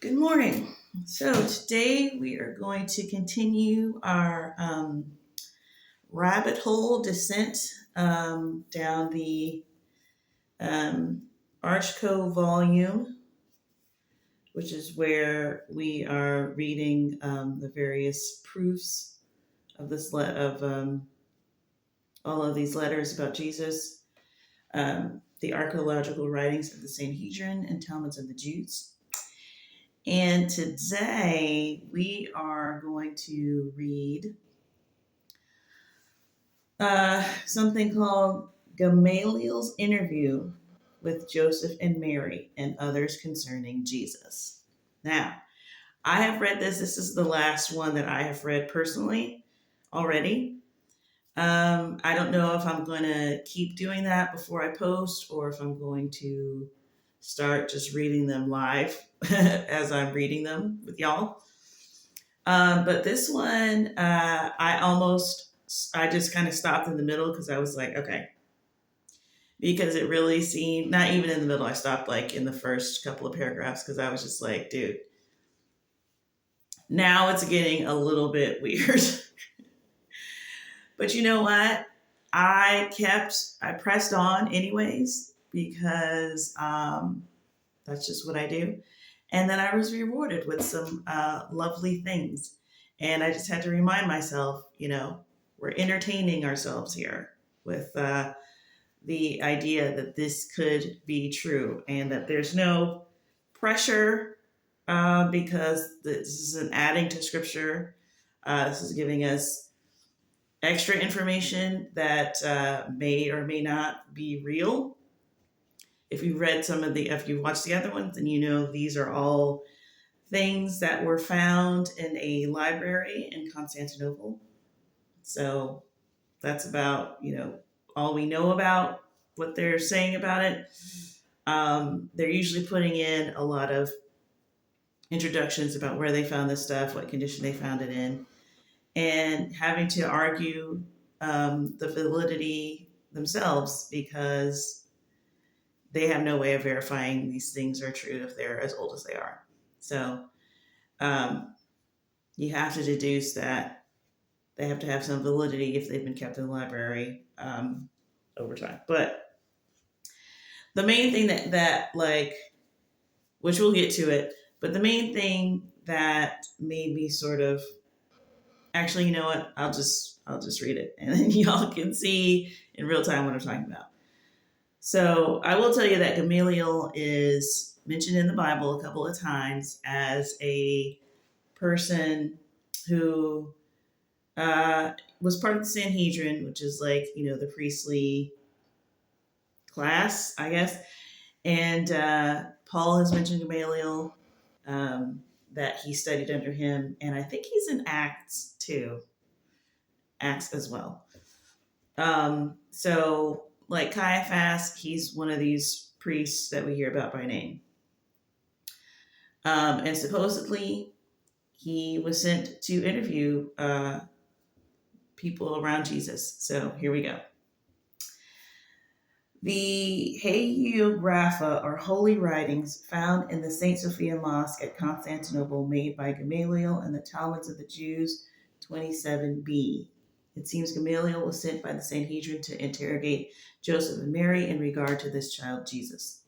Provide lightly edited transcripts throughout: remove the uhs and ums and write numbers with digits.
Good morning. So, today we are going to continue our rabbit hole descent down the um, Archco volume, which is where we are reading the various proofs of all of these letters about Jesus, the archaeological writings of the Sanhedrin and Talmuds of the Jews. And today we are going to read something called Gamaliel's interview with Joseph and Mary and others concerning Jesus. Now, I have read this. This is the last one that I have read personally already. I don't know if I'm going to keep doing that before I post or if I'm going to start just reading them live as I'm reading them with y'all. But this one, I just kind of stopped in the middle because I was like, okay, because it really seemed, not even in the middle, I stopped like in the first couple of paragraphs because I was just like, dude, now it's getting a little bit weird. But you know what? I pressed on anyways because that's just what I do. And then I was rewarded with some lovely things. And I just had to remind myself, we're entertaining ourselves here with the idea that this could be true and that there's no pressure because this isn't adding to scripture. This is giving us extra information that may or may not be real. If if you watched the other ones, then you know these are all things that were found in a library in Constantinople. So that's about, all we know about what they're saying about it. They're usually putting in a lot of introductions about where they found this stuff, what condition they found it in, and having to argue the validity themselves because they have no way of verifying these things are true if they're as old as they are. So um, you have to deduce that they have to have some validity if they've been kept in the library over time. But the main thing that like, which we'll get to it, but the main thing that made me sort of, actually, you know what? I'll just read it, and then y'all can see in real time what I'm talking about. So I will tell you that Gamaliel is mentioned in the Bible a couple of times as a person who was part of the Sanhedrin, which is like, the priestly class, I guess. And Paul has mentioned Gamaliel, that he studied under him. And I think he's in Acts too, Acts as well. So, like Caiaphas, he's one of these priests that we hear about by name. And supposedly, he was sent to interview people around Jesus. So, here we go. The Hagiographa, or holy writings, found in the St. Sophia Mosque at Constantinople, made by Gamaliel and the Talmuds of the Jews, 27b. It seems Gamaliel was sent by the Sanhedrin to interrogate Joseph and Mary in regard to this child Jesus.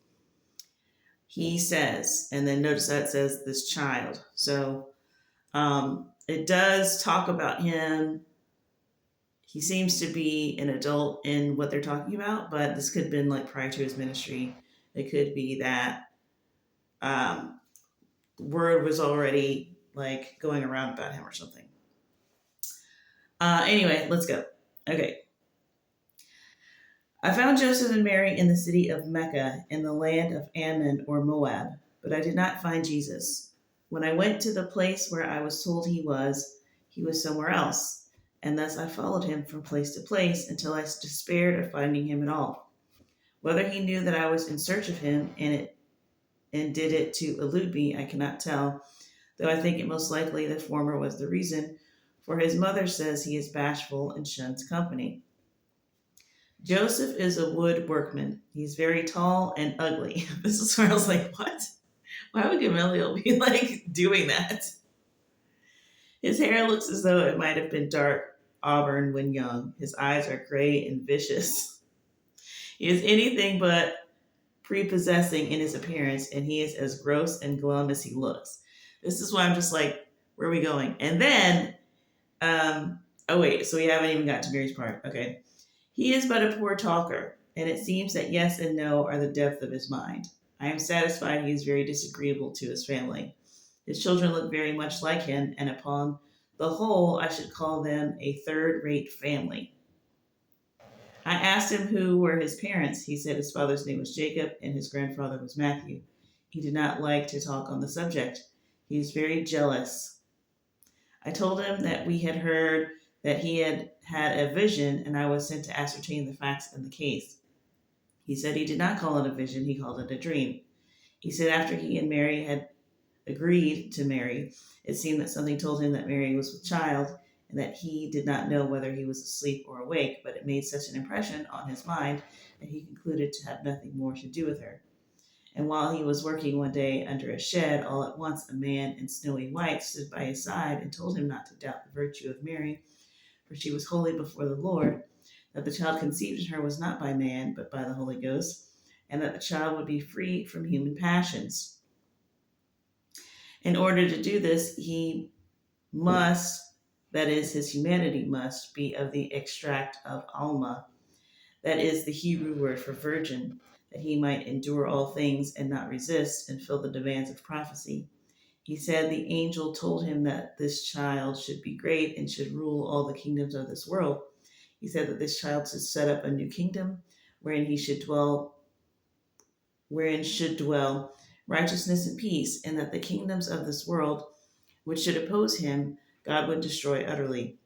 He says, and then notice that it says this child. So it does talk about him. He seems to be an adult in what they're talking about, but this could have been like prior to his ministry. It could be that word was already like going around about him or something. Anyway, let's go. Okay. I found Joseph and Mary in the city of Mecca in the land of Ammon or Moab, but I did not find Jesus. When I went to the place where I was told he was somewhere else, and thus I followed him from place to place until I despaired of finding him at all. Whether he knew that I was in search of him and did it to elude me, I cannot tell, though I think it most likely the former was the reason, for his mother says he is bashful and shuns company. Joseph is a wood workman. He's very tall and ugly. This is where I was like, what? Why would Gamaliel be like doing that? His hair looks as though it might have been dark auburn when young. His eyes are gray and vicious. He is anything but prepossessing in his appearance, and he is as gross and glum as he looks. This is why I'm just like, where are we going? And then, oh wait, so we haven't even got to Mary's part. Okay. He is but a poor talker, and it seems that yes and no are the depth of his mind. I am satisfied he is very disagreeable to his family. His children look very much like him, and upon the whole, I should call them a third rate family. I asked him who were his parents. He said his father's name was Jacob and his grandfather was Matthew. He did not like to talk on the subject. He is very jealous. I told him that we had heard that he had had a vision and I was sent to ascertain the facts in the case. He said he did not call it a vision, he called it a dream. He said after he and Mary had agreed to marry, it seemed that something told him that Mary was with child and that he did not know whether he was asleep or awake, but it made such an impression on his mind that he concluded to have nothing more to do with her. And while he was working one day under a shed, all at once a man in snowy white stood by his side and told him not to doubt the virtue of Mary, for she was holy before the Lord, that the child conceived in her was not by man, but by the Holy Ghost, and that the child would be free from human passions. In order to do this, he must, that is, his humanity must be of the extract of Alma, that is the Hebrew word for virgin, that he might endure all things and not resist and fill the demands of prophecy. He said the angel told him that this child should be great and should rule all the kingdoms of this world. He said that this child should set up a new kingdom wherein he should dwell, wherein should dwell righteousness and peace, and that the kingdoms of this world which should oppose him, God would destroy utterly.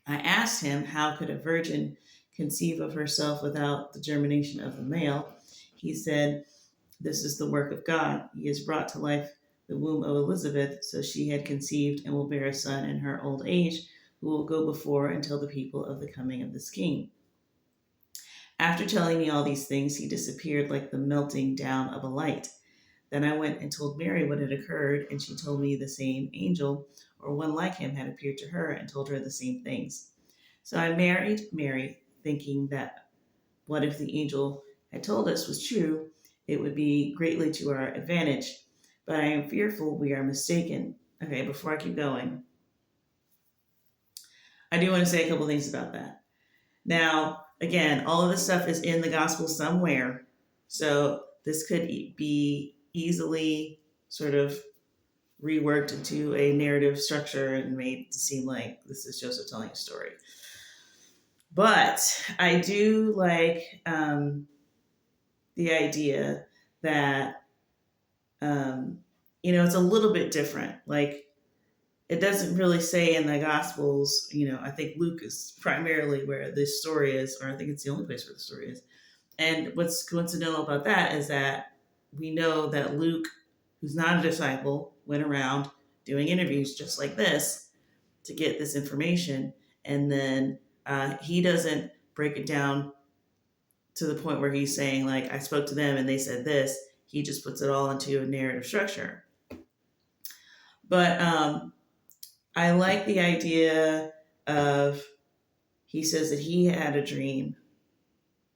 I asked him how could a virgin conceive of herself without the germination of the male. He said, this is the work of God. He has brought to life the womb of Elizabeth, so she had conceived and will bear a son in her old age, who will go before and tell the people of the coming of this king. After telling me all these things, he disappeared like the melting down of a light. Then I went and told Mary what had occurred, and she told me the same angel, or one like him, had appeared to her and told her the same things. So I married Mary, thinking that what if the angel had told us was true, it would be greatly to our advantage. But I am fearful we are mistaken. Okay, before I keep going, I do want to say a couple things about that. Now, again, all of this stuff is in the gospel somewhere. So this could be easily sort of reworked into a narrative structure and made to seem like this is Joseph telling a story. But I do like the idea that, it's a little bit different. Like, it doesn't really say in the Gospels, I think Luke is primarily where this story is, or I think it's the only place where the story is. And what's coincidental about that is that we know that Luke, who's not a disciple, went around doing interviews just like this to get this information. And then he doesn't break it down to the point where he's saying, like, I spoke to them and they said this. He just puts it all into a narrative structure. But I like the idea of, he says that he had a dream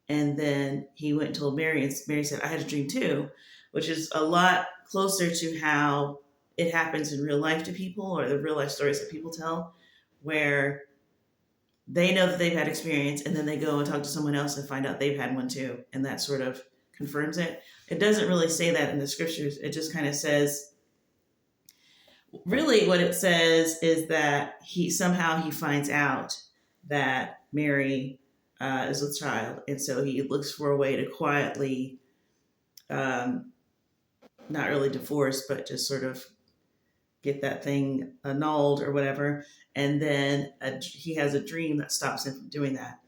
and then he went and told Mary, and Mary said, I had a dream too, which is a lot closer to how it happens in real life to people, or the real life stories that people tell, where they know that they've had experience and then they go and talk to someone else and find out they've had one too. And that sort of confirms it. It doesn't really say that in the scriptures. It just kind of says, really what it says is that he finds out that Mary is with child. And so he looks for a way to quietly, not really divorce, but just sort of get that thing annulled or whatever. And then he has a dream that stops him from doing that.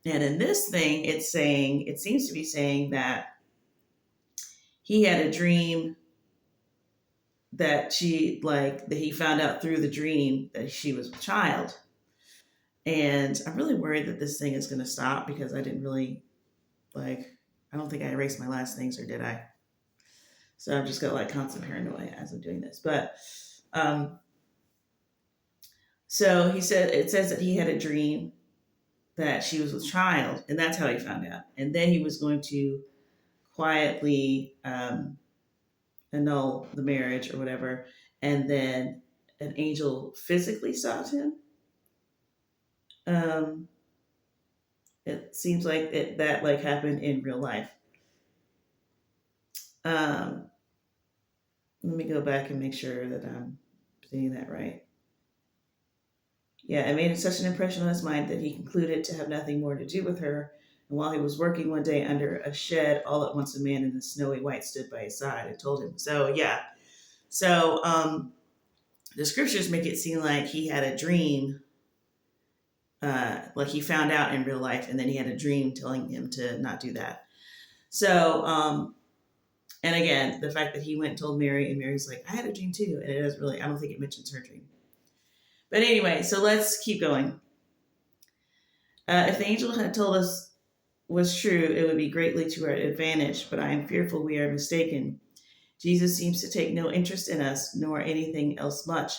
And in this thing, it seems to be saying that he had a dream that that he found out through the dream that she was a child. And I'm really worried that this thing is going to stop because I didn't really I don't think I erased my last things, or did I? So I've just got like constant paranoia as I'm doing this. But um, so he said it says that he had a dream that she was with child, and that's how he found out. And then he was going to quietly annul the marriage or whatever, and then an angel physically stopped him. Um, it seems like that like happened in real life. Um, Let me go back and make sure that I'm saying that right. Yeah, it made such an impression on his mind that he concluded to have nothing more to do with her. And while he was working one day under a shed, all at once a man in a snowy white stood by his side and told him. So yeah, so the scriptures make it seem like he had a dream, like he found out in real life, and then he had a dream telling him to not do that. So and again, the fact that he went and told Mary, and Mary's like, I had a dream too, and it doesn't really. I don't think it mentions her dream. But anyway, so let's keep going. If the angel had told us was true, it would be greatly to our advantage, but I am fearful we are mistaken. Jesus seems to take no interest in us, nor anything else much.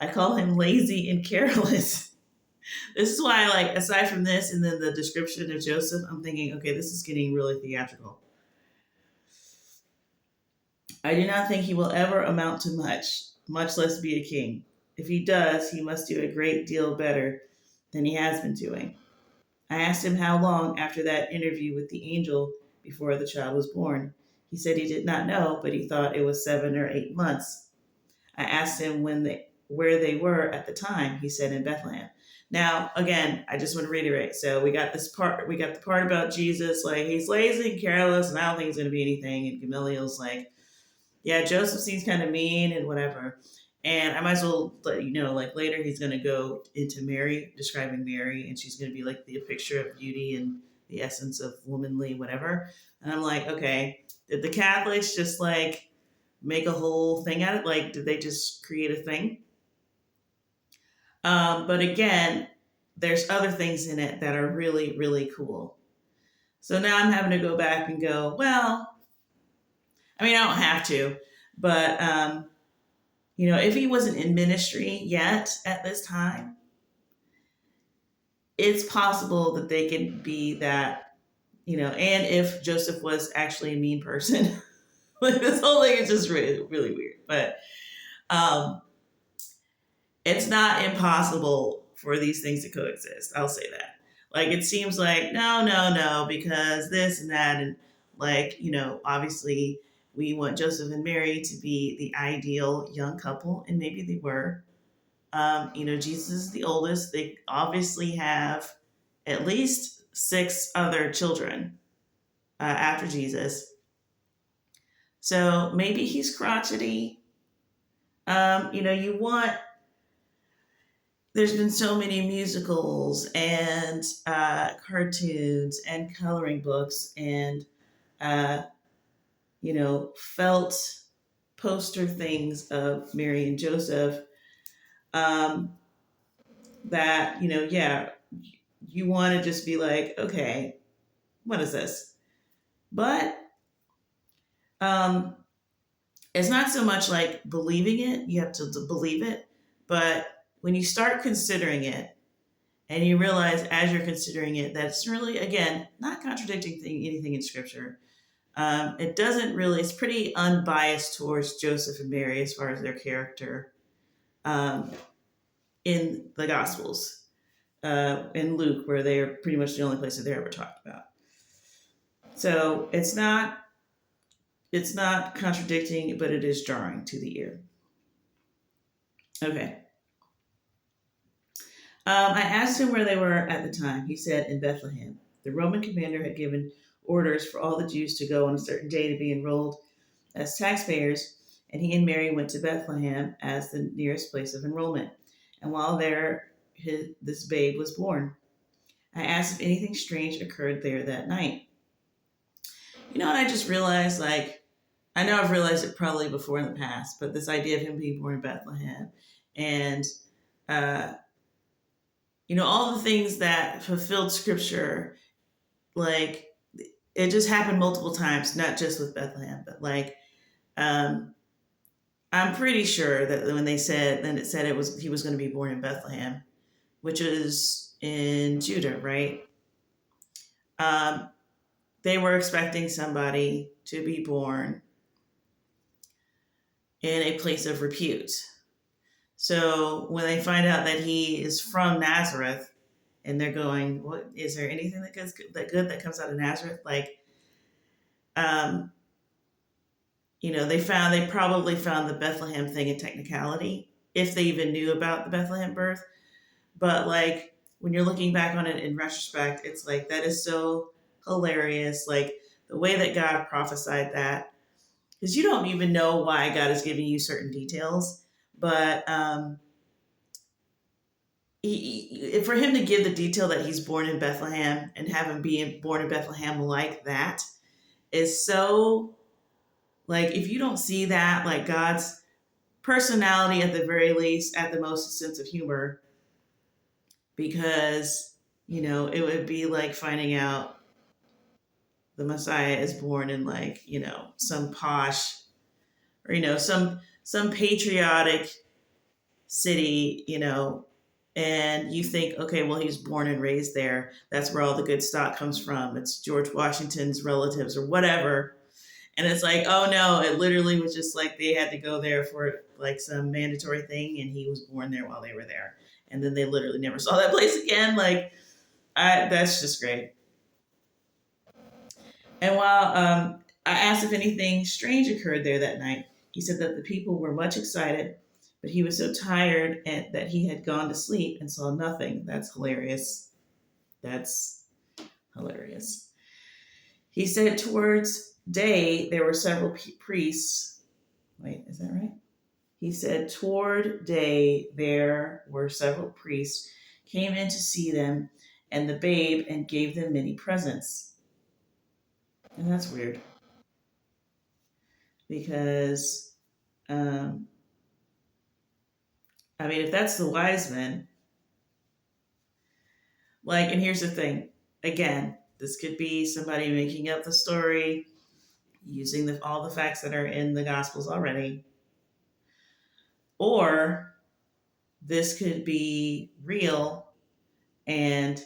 I call him lazy and careless. This is why, like, aside from this and then the description of Joseph, I'm thinking, okay, this is getting really theatrical. I do not think he will ever amount to much less be a king. If he does, he must do a great deal better than he has been doing. I asked him how long after that interview with the angel before the child was born. He said he did not know, but he thought it was 7 or 8 months. I asked him where they were at the time. He said in Bethlehem. Now, again, I just want to reiterate. So we got this part. We got the part about Jesus, like he's lazy and careless, and I don't think he's going to be anything. And Gamaliel's like, yeah, Joseph seems kind of mean and whatever. And I might as well let you know, like later he's going to go into Mary, describing Mary, and she's going to be like the picture of beauty and the essence of womanly, whatever. And I'm like, okay, did the Catholics just like make a whole thing out of it? Like, did they just create a thing? But again, there's other things in it that are really, really cool. So now I'm having to go back and go, well, I mean, I don't have to, but if he wasn't in ministry yet at this time, it's possible that they could be that, and if Joseph was actually a mean person, like this whole thing is just really, really weird. But um, it's not impossible for these things to coexist. I'll say that. Like it seems like no, because this and that, and like obviously we want Joseph and Mary to be the ideal young couple, and maybe they were. Jesus is the oldest. They obviously have at least 6 other children after Jesus. So maybe he's crotchety. You want. There's been so many musicals and cartoons and coloring books and, uh, felt poster things of Mary and Joseph um, that, yeah, you want to just be like, okay, what is this? But um, it's not so much like believing it, you have to believe it. But when you start considering it and you realize as you're considering it that it's really, again, not contradicting anything in scripture. It doesn't really, it's pretty unbiased towards Joseph and Mary as far as their character um, in the Gospels. In Luke, where they are pretty much the only place that they're ever talked about. So it's not contradicting, but it is jarring to the ear. Okay. I asked him where they were at the time. He said in Bethlehem. The Roman commander had given orders for all the Jews to go on a certain day to be enrolled as taxpayers, and he and Mary went to Bethlehem as the nearest place of enrollment. And while there, this babe was born. I asked if anything strange occurred there that night. You know what I just realized? Like, I know I've realized it probably before in the past, but this idea of him being born in Bethlehem and, uh, all the things that fulfilled scripture, like, it just happened multiple times, not just with Bethlehem, but like Um, I'm pretty sure that when they said, then it said it was he was going to be born in Bethlehem, which is in Judah, right? Um, they were expecting somebody to be born in a place of repute. So when they find out that he is from Nazareth, and they're going, "What is there anything that comes out of Nazareth?" Like, um, they probably found the Bethlehem thing a technicality if they even knew about the Bethlehem birth. But like when you're looking back on it in retrospect, it's like that is so hilarious. Like the way that God prophesied that, because you don't even know why God is giving you certain details, but for him to give the detail that he's born in Bethlehem and have him be born in Bethlehem like that is so, like, if you don't see that, like God's personality at the very least, at the most, a sense of humor, because it would be like finding out the Messiah is born in, like, some posh, or some patriotic city, and you think, okay, well, he was born and raised there. That's where all the good stock comes from. It's George Washington's relatives or whatever. And it's like, oh no, it literally was just like they had to go there for like some mandatory thing, and he was born there while they were there. And then they literally never saw that place again. Like, that's just great. And while I asked if anything strange occurred there that night, he said that the people were much excited, but he was so tired that he had gone to sleep and saw nothing. That's hilarious. That's hilarious. He said towards day there were several priests. Wait, is that right? He said toward day there were several priests came in to see them and the babe and gave them many presents. And that's weird because, um, I mean, if that's the wise men, like, and here's the thing, again, this could be somebody making up the story, using all the facts that are in the Gospels already, or this could be real and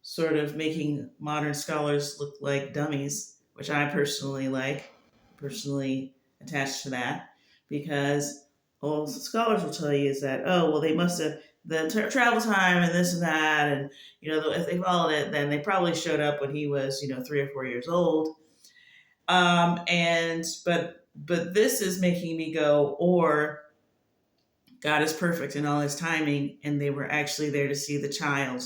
sort of making modern scholars look like dummies, which I personally attached to that, because all scholars will tell you is that, oh, well, they must have the travel time and this and that, and if they followed it, then they probably showed up when he was 3 or 4 years old. And but this is making me go, or God is perfect in all his timing, and they were actually there to see the child.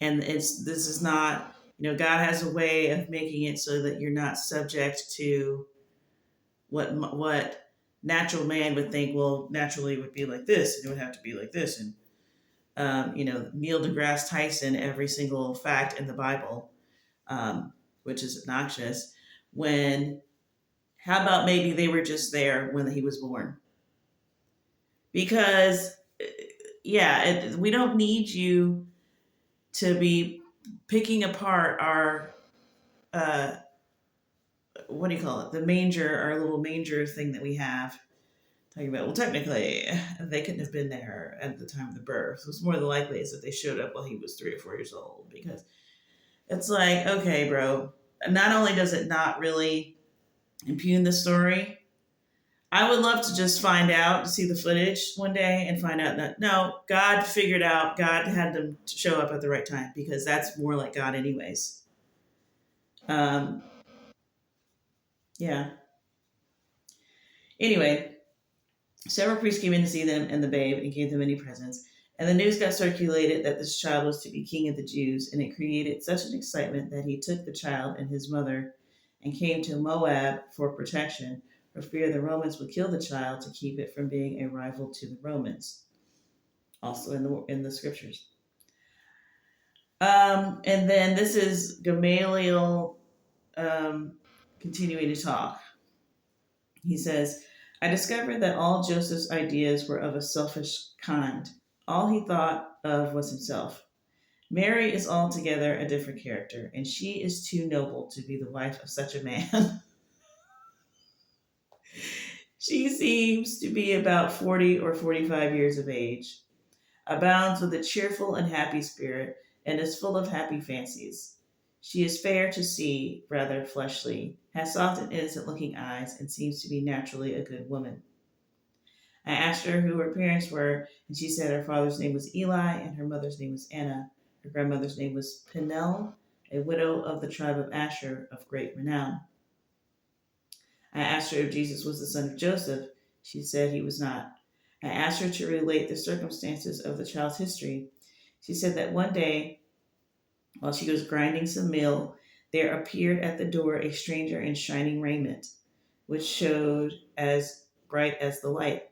And this is not, God has a way of making it so that you're not subject to what natural man would think. Well, naturally it would be like this, and it would have to be like this, and Neil deGrasse Tyson every single fact in the Bible, which is obnoxious. When How about maybe they were just there when he was born? Because yeah, we don't need you to be picking apart our uh, what do you call it? The manger, our little manger thing that we have. Talking about, well, technically, they couldn't have been there at the time of the birth. It's more than likely is that they showed up while he was 3 or 4 years old, because it's like, okay, bro. Not only does it not really impugn the story, I would love to just find out, see the footage one day and find out that no, God figured out, God had them show up at the right time, because that's more like God, anyways. Um, yeah. Anyway, several priests came in to see them and the babe and gave them many presents. And the news got circulated that this child was to be king of the Jews, and it created such an excitement that he took the child and his mother and came to Moab for protection, for fear the Romans would kill the child to keep it from being a rival to the Romans. Also in the scriptures. And then this is Gamaliel continuing to talk. He says, I discovered that all Joseph's ideas were of a selfish kind. All he thought of was himself. Mary is altogether a different character, and she is too noble to be the wife of such a man. She seems to be about 40 or 45 years of age, abounds with a cheerful and happy spirit, and is full of happy fancies. She is fair to see, rather fleshly, has soft and innocent looking eyes, and seems to be naturally a good woman. I asked her who her parents were, and she said her father's name was Eli, and her mother's name was Anna. Her grandmother's name was Peniel, a widow of the tribe of Asher of great renown. I asked her if Jesus was the son of Joseph. She said he was not. I asked her to relate the circumstances of the child's history. She said that one day, while she was grinding some meal, there appeared at the door a stranger in shining raiment, which showed as bright as the light.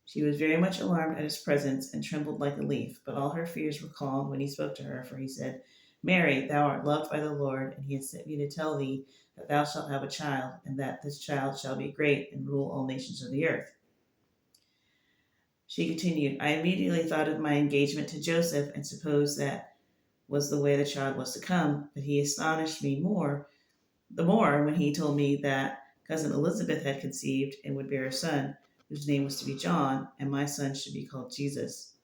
She was very much alarmed at his presence and trembled like a leaf, but all her fears were calmed when he spoke to her, for he said, Mary, thou art loved by the Lord, and he has sent me to tell thee that thou shalt have a child, and that this child shall be great and rule all nations of the earth. She continued, I immediately thought of my engagement to Joseph and supposed that was the way the child was to come, but he astonished me the more when he told me that cousin Elizabeth had conceived and would bear a son, whose name was to be John, and my son should be called Jesus.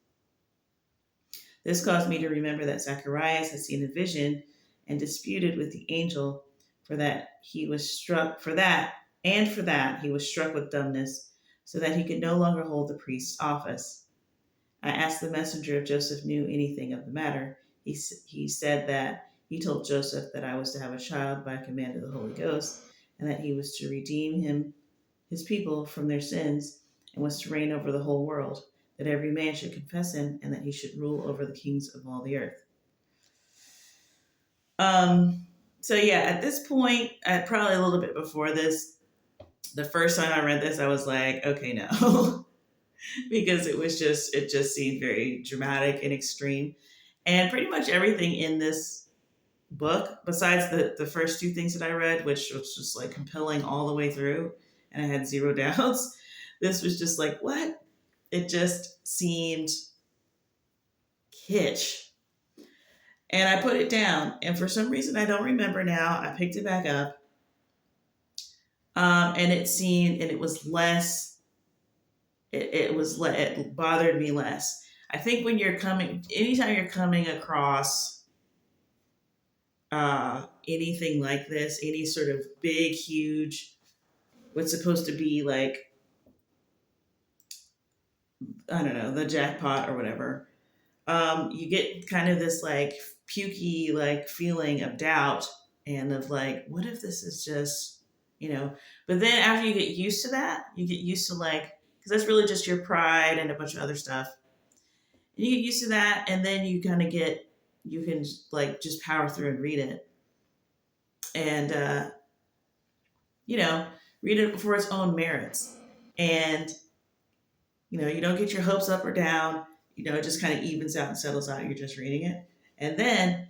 This caused me to remember that Zacharias had seen a vision and disputed with the angel, for that he was struck for that, and for that he was struck with dumbness, so that he could no longer hold the priest's office. I asked the messenger if Joseph knew anything of the matter. He said that he told Joseph that I was to have a child by command of the Holy Ghost, and that he was to redeem his people from their sins, and was to reign over the whole world, that every man should confess him, and that he should rule over the kings of all the earth. So yeah, at this point, probably a little bit before this, the first time I read this, I was like, okay, no. Because it just seemed very dramatic and extreme. And pretty much everything in this book, besides the first two things that I read, which was just like compelling all the way through, and I had zero doubts, this was just like, what? It just seemed kitsch. And I put it down, and for some reason I don't remember now, I picked it back up, and it was less. It bothered me less. I think when anytime you're coming across anything like this, any sort of big, huge, what's supposed to be like, I don't know, the jackpot or whatever, you get kind of this like pukey like feeling of doubt and of like, what if this is just, you know? But then after you get used to that, you get used to like, because that's really just your pride and a bunch of other stuff. And you get used to that, and then you can like just power through and read it, and you know, read it for its own merits, and you don't get your hopes up or down. It just kind of evens out and settles out. You're just reading it, and then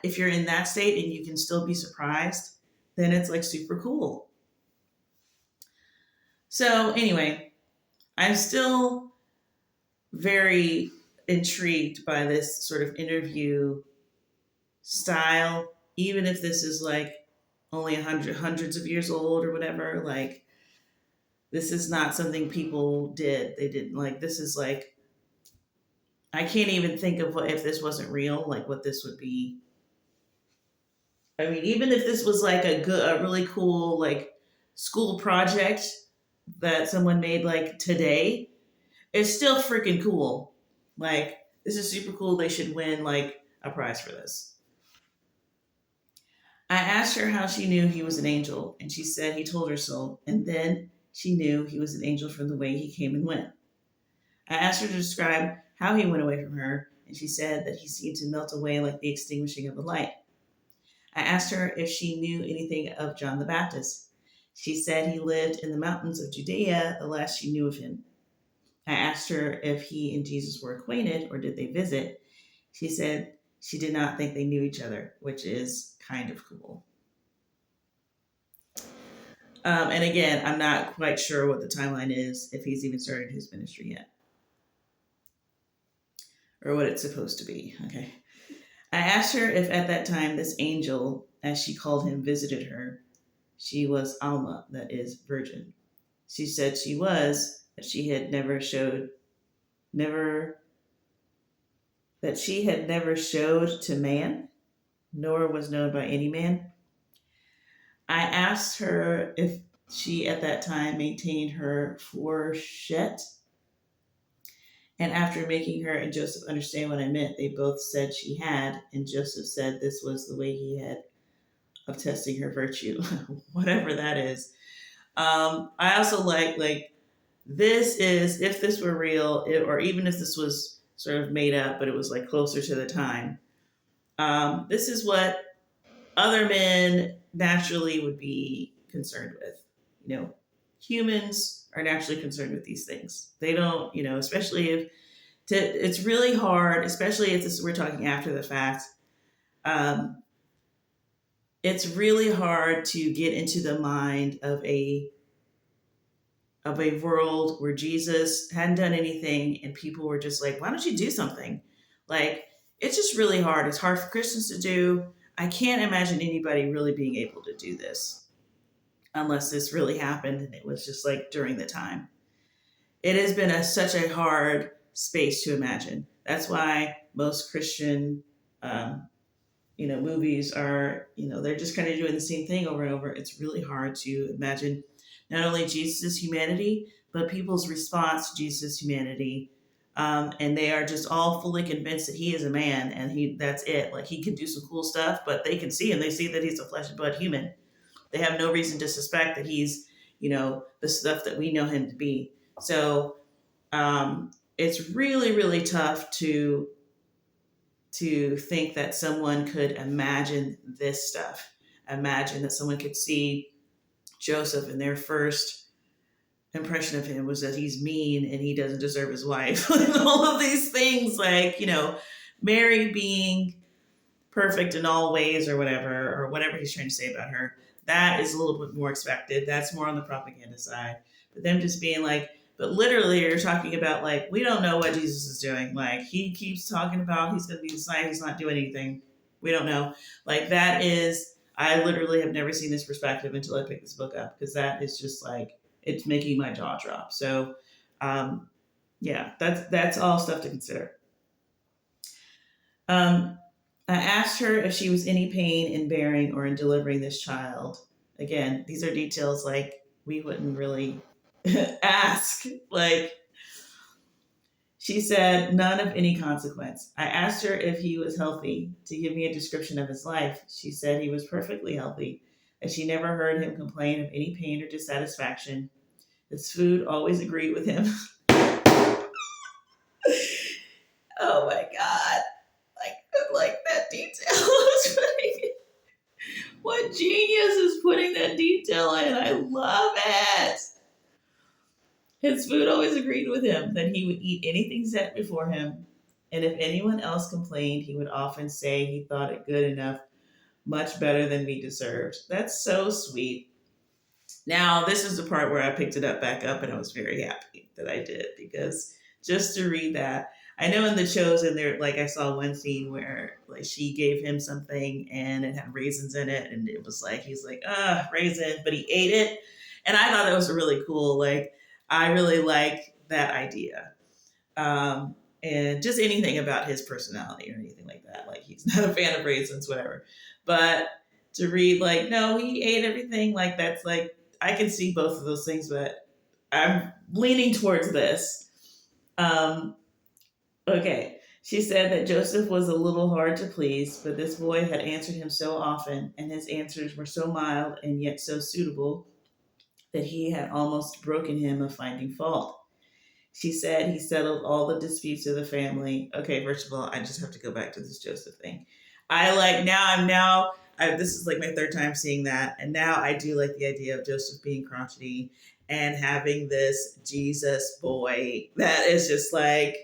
if you're in that state and you can still be surprised, then it's like super cool. So anyway, I'm still very intrigued by this sort of interview style, even if this is like only hundreds of years old or whatever. Like, this is not something people did. They didn't like. This is like, I can't even think of what, if this wasn't real, like what this would be. I mean, even if this was like a really cool like school project that someone made like today, it's still freaking cool. Like, this is super cool. They should win like a prize for this. I asked her how she knew he was an angel, and she said he told her so, and then she knew he was an angel from the way he came and went. I asked her to describe how he went away from her, and she said that he seemed to melt away like the extinguishing of a light. I asked her if she knew anything of John the Baptist. She said he lived in the mountains of Judea, the last she knew of him. I asked her if he and Jesus were acquainted or did they visit. She said she did not think they knew each other, which is kind of cool. And again, I'm not quite sure what the timeline is, if he's even started his ministry yet, or what it's supposed to be. Okay. I asked her if at that time this angel, as she called him, visited her. She was Alma, that is, virgin. She said she was, that she had never showed, never, that she had never showed to man, nor was known by any man. I asked her if she at that time maintained her fourchette, and after making her and Joseph understand what I meant, they both said she had, and Joseph said this was the way he had of testing her virtue, whatever that is. I also like this is if this were real, or even if this was sort of made up, but it was like closer to the time. This is what other men naturally would be concerned with. You know, humans are naturally concerned with these things. They don't, especially if it's really hard, especially if this we're talking after the fact. Um, it's really hard to get into the mind of a world where Jesus hadn't done anything and people were just like, why don't you do something? Like, it's just really hard. It's hard for Christians to do. I can't imagine anybody really being able to do this unless this really happened and it was just like during the time. It has been such a hard space to imagine. That's why most Christian um, movies are, they're just kind of doing the same thing over and over. It's really hard to imagine not only Jesus' humanity, but people's response to Jesus' humanity. And they are just all fully convinced that he is a man and that's it. Like he can do some cool stuff, but they can see and they see that he's a flesh and blood human. They have no reason to suspect that he's, the stuff that we know him to be. So it's really, really tough to think that someone could imagine this stuff. Imagine that someone could see Joseph and their first impression of him was that he's mean and he doesn't deserve his wife. And all of these things, like, Mary being perfect in all ways or whatever he's trying to say about her, that is a little bit more expected. That's more on the propaganda side. But them just being like, but literally, you're talking about like, we don't know what Jesus is doing. Like, he keeps talking about he's going to be the Messiah. He's not doing anything. We don't know. Like, that is, I literally have never seen this perspective until I picked this book up because that is just like, it's making my jaw drop. So, yeah, that's all stuff to consider. Um, I asked her if she was any pain in bearing or in delivering this child. Again, these are details like we wouldn't really ask. Like, she said, none of any consequence. I asked her if he was healthy to give me a description of his life. She said he was perfectly healthy, that she never heard him complain of any pain or dissatisfaction. His food always agreed with him. Oh my God. Like that detail. What genius is putting that detail in? I love it. His food always agreed with him, that he would eat anything set before him. And if anyone else complained, he would often say he thought it good enough, much better than we deserved. That's so sweet. Now, this is the part where I picked it up back up, and I was very happy that I did because just to read that, I know in the Chosen there, like I saw one scene where like she gave him something and it had raisins in it, and it was like he's like raisin, but he ate it, and I thought that was really cool. Like I really like that idea, and just anything about his personality or anything like that. Like he's not a fan of raisins, whatever. But to read like no, he ate everything. Like that's like I can see both of those things, but I'm leaning towards this. Um, Okay. She said that Joseph was a little hard to please, but this boy had answered him so often, and his answers were so mild and yet so suitable that he had almost broken him of finding fault. She said he settled all the disputes of the family. Okay, first of all, I just have to go back to this Joseph thing. I like this is like my third time seeing that, and now I do like the idea of Joseph being crotchety and having this Jesus boy that is just like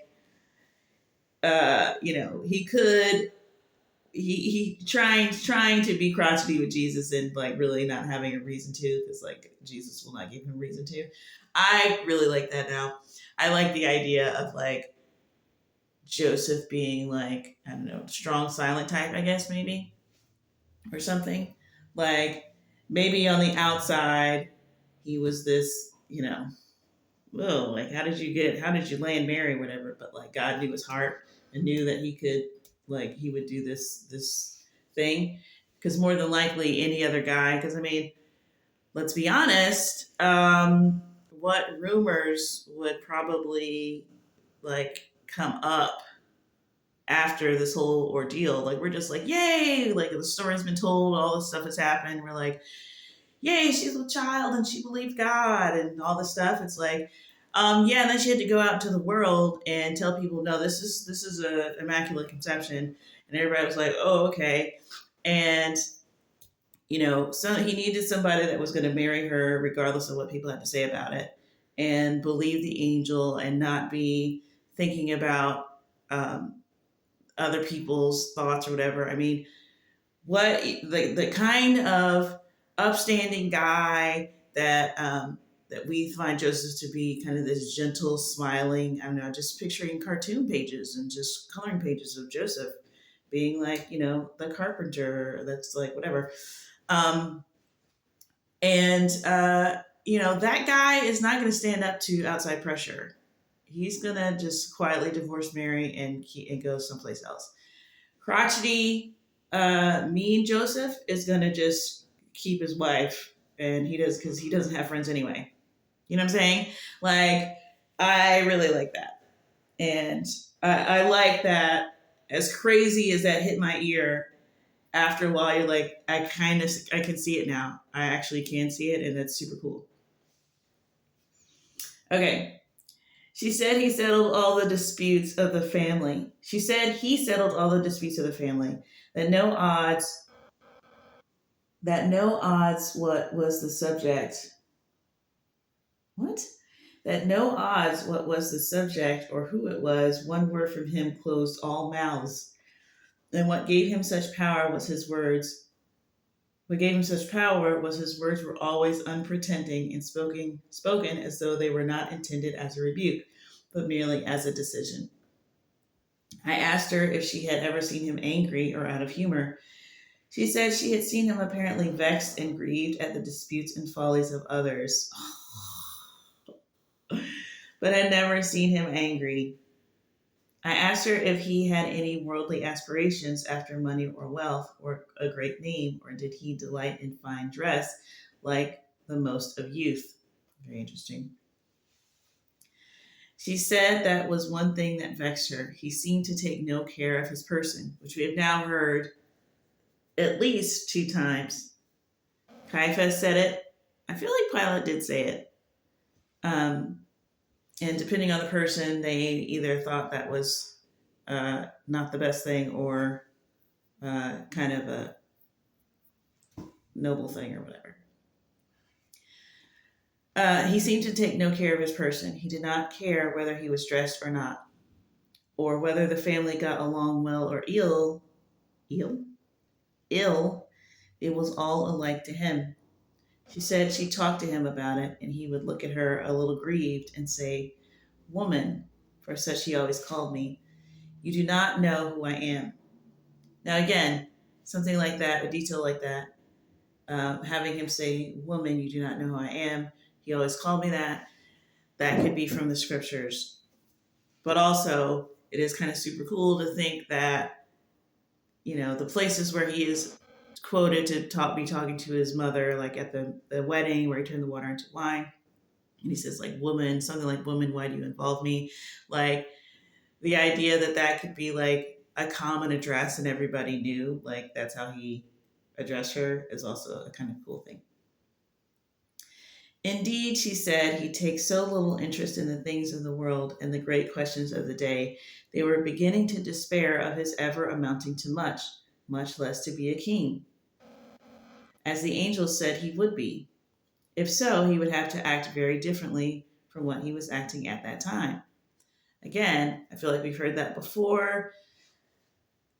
he could he trying to be crotchety with Jesus and like really not having a reason to because like Jesus will not give him a reason to. I really like that now. I like the idea of like Joseph being like I don't know strong silent type I guess maybe or something like maybe on the outside he was this you know, whoa, like how did you land Mary, whatever. But like God knew his heart and knew that he could, like, he would do this thing. Because more than likely any other guy, because I mean, let's be honest, what rumors would probably like come up after this whole ordeal? Like we're just like, yay, like the story's been told, all this stuff has happened. We're like, yay, she's a child and she believed God and all this stuff. It's like, yeah, and then she had to go out into the world and tell people, no, this is a immaculate conception, and everybody was like, oh, okay, and so he needed somebody that was going to marry her regardless of what people had to say about it, and believe the angel and not be thinking about um, other people's thoughts or whatever. I mean, what the kind of upstanding guy that we find Joseph to be, kind of this gentle, smiling. I don't know, just picturing cartoon pages and just coloring pages of Joseph being like, the carpenter that's like whatever. Um, and that guy is not going to stand up to outside pressure. He's going to just quietly divorce Mary and go someplace else. Crotchety, mean Joseph is gonna just keep his wife, and he does because he doesn't have friends anyway. You know what I'm saying? Like, I really like that, and I like that. As crazy as that hit my ear, after a while, you're like, I can see it now. I actually can see it, and that's super cool. Okay, she said he settled all the disputes of the family. She said he settled all the disputes of the family. That no odds what was the subject. What? That no odds what was the subject or who it was, one word from him closed all mouths. And what gave him such power was his words. What gave him such power was his words were always unpretending and spoken as though they were not intended as a rebuke, but merely as a decision. I asked her if she had ever seen him angry or out of humor. She said she had seen him apparently vexed and grieved at the disputes and follies of others, but had never seen him angry. I asked her if he had any worldly aspirations after money or wealth or a great name, or did he delight in fine dress like the most of youth? Very interesting. She said that was one thing that vexed her. He seemed to take no care of his person, which we have now heard at least 2 times. Caiaphas said it. I feel like Pilate did say it. Um, and depending on the person, they either thought that was not the best thing or kind of a noble thing or whatever. He seemed to take no care of his person. He did not care whether he was dressed or not, or whether the family got along well or ill. Ill. It was all alike to him. She said she talked to him about it, and he would look at her a little grieved and say, "Woman," for such he always called me, "you do not know who I am." Now, again, something like that, a detail like that, having him say, "Woman, you do not know who I am," he always called me that. That could be from the scriptures. But also, it is kind of super cool to think that, the places where he is quoted to be talking to his mother, like at the wedding where he turned the water into wine. And he says, like, woman, something like, "Woman, why do you involve me?" Like, the idea that that could be like a common address and everybody knew, like, that's how he addressed her is also a kind of cool thing. Indeed, she said, he takes so little interest in the things of the world and the great questions of the day, they were beginning to despair of his ever amounting to much, much less to be a king, as the angels said he would be. If so, he would have to act very differently from what he was acting at that time. Again, I feel like we've heard that before,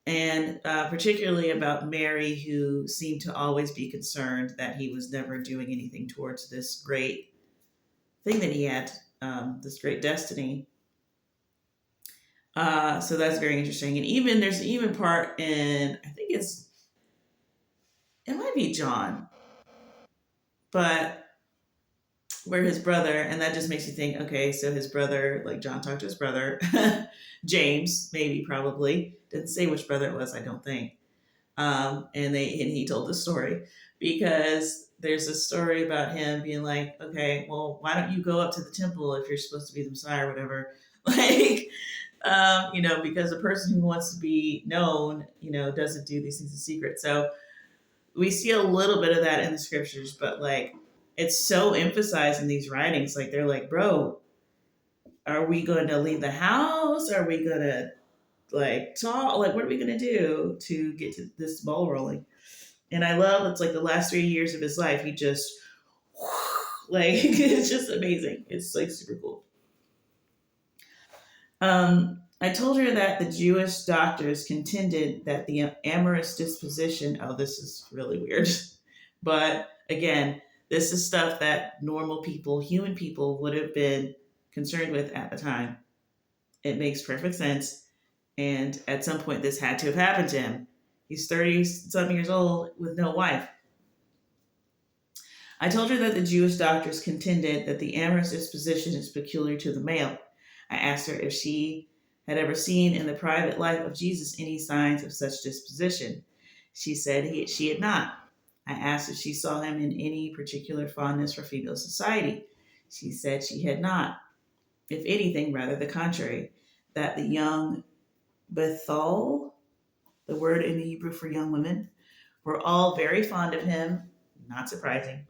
and particularly about Mary, who seemed to always be concerned that he was never doing anything towards this great thing that he had, this great destiny. So that's very interesting. And even there's even part in, I think it might be John, but where his brother, and that just makes you think, okay, so his brother, like John talked to his brother, James, maybe, probably. Didn't say which brother it was, I don't think. And he told the story because there's a story about him being like, okay, well, why don't you go up to the temple if you're supposed to be the Messiah or whatever? Like, because a person who wants to be known, doesn't do these things in secret. So we see a little bit of that in the scriptures, but like, it's so emphasized in these writings. Like, they're like, bro, are we going to leave the house? Are we going to like talk? Like, what are we going to do to get to this ball rolling? And I love it's like the last 3 years of his life, he just like it's just amazing. It's like super cool. I told her that the Jewish doctors contended that the amorous disposition. Oh, this is really weird, but again, this is stuff that normal people, human people, would have been concerned with at the time. It makes perfect sense, and at some point, this had to have happened to him. He's 30-something years old with no wife. I told her that the Jewish doctors contended that the amorous disposition is peculiar to the male. I asked her if she had ever seen in the private life of Jesus any signs of such disposition. She said she had not. I asked if she saw him in any particular fondness for female society. She said she had not. If anything, rather the contrary, that the young Bethol, the word in the Hebrew for young women, were all very fond of him, not surprising,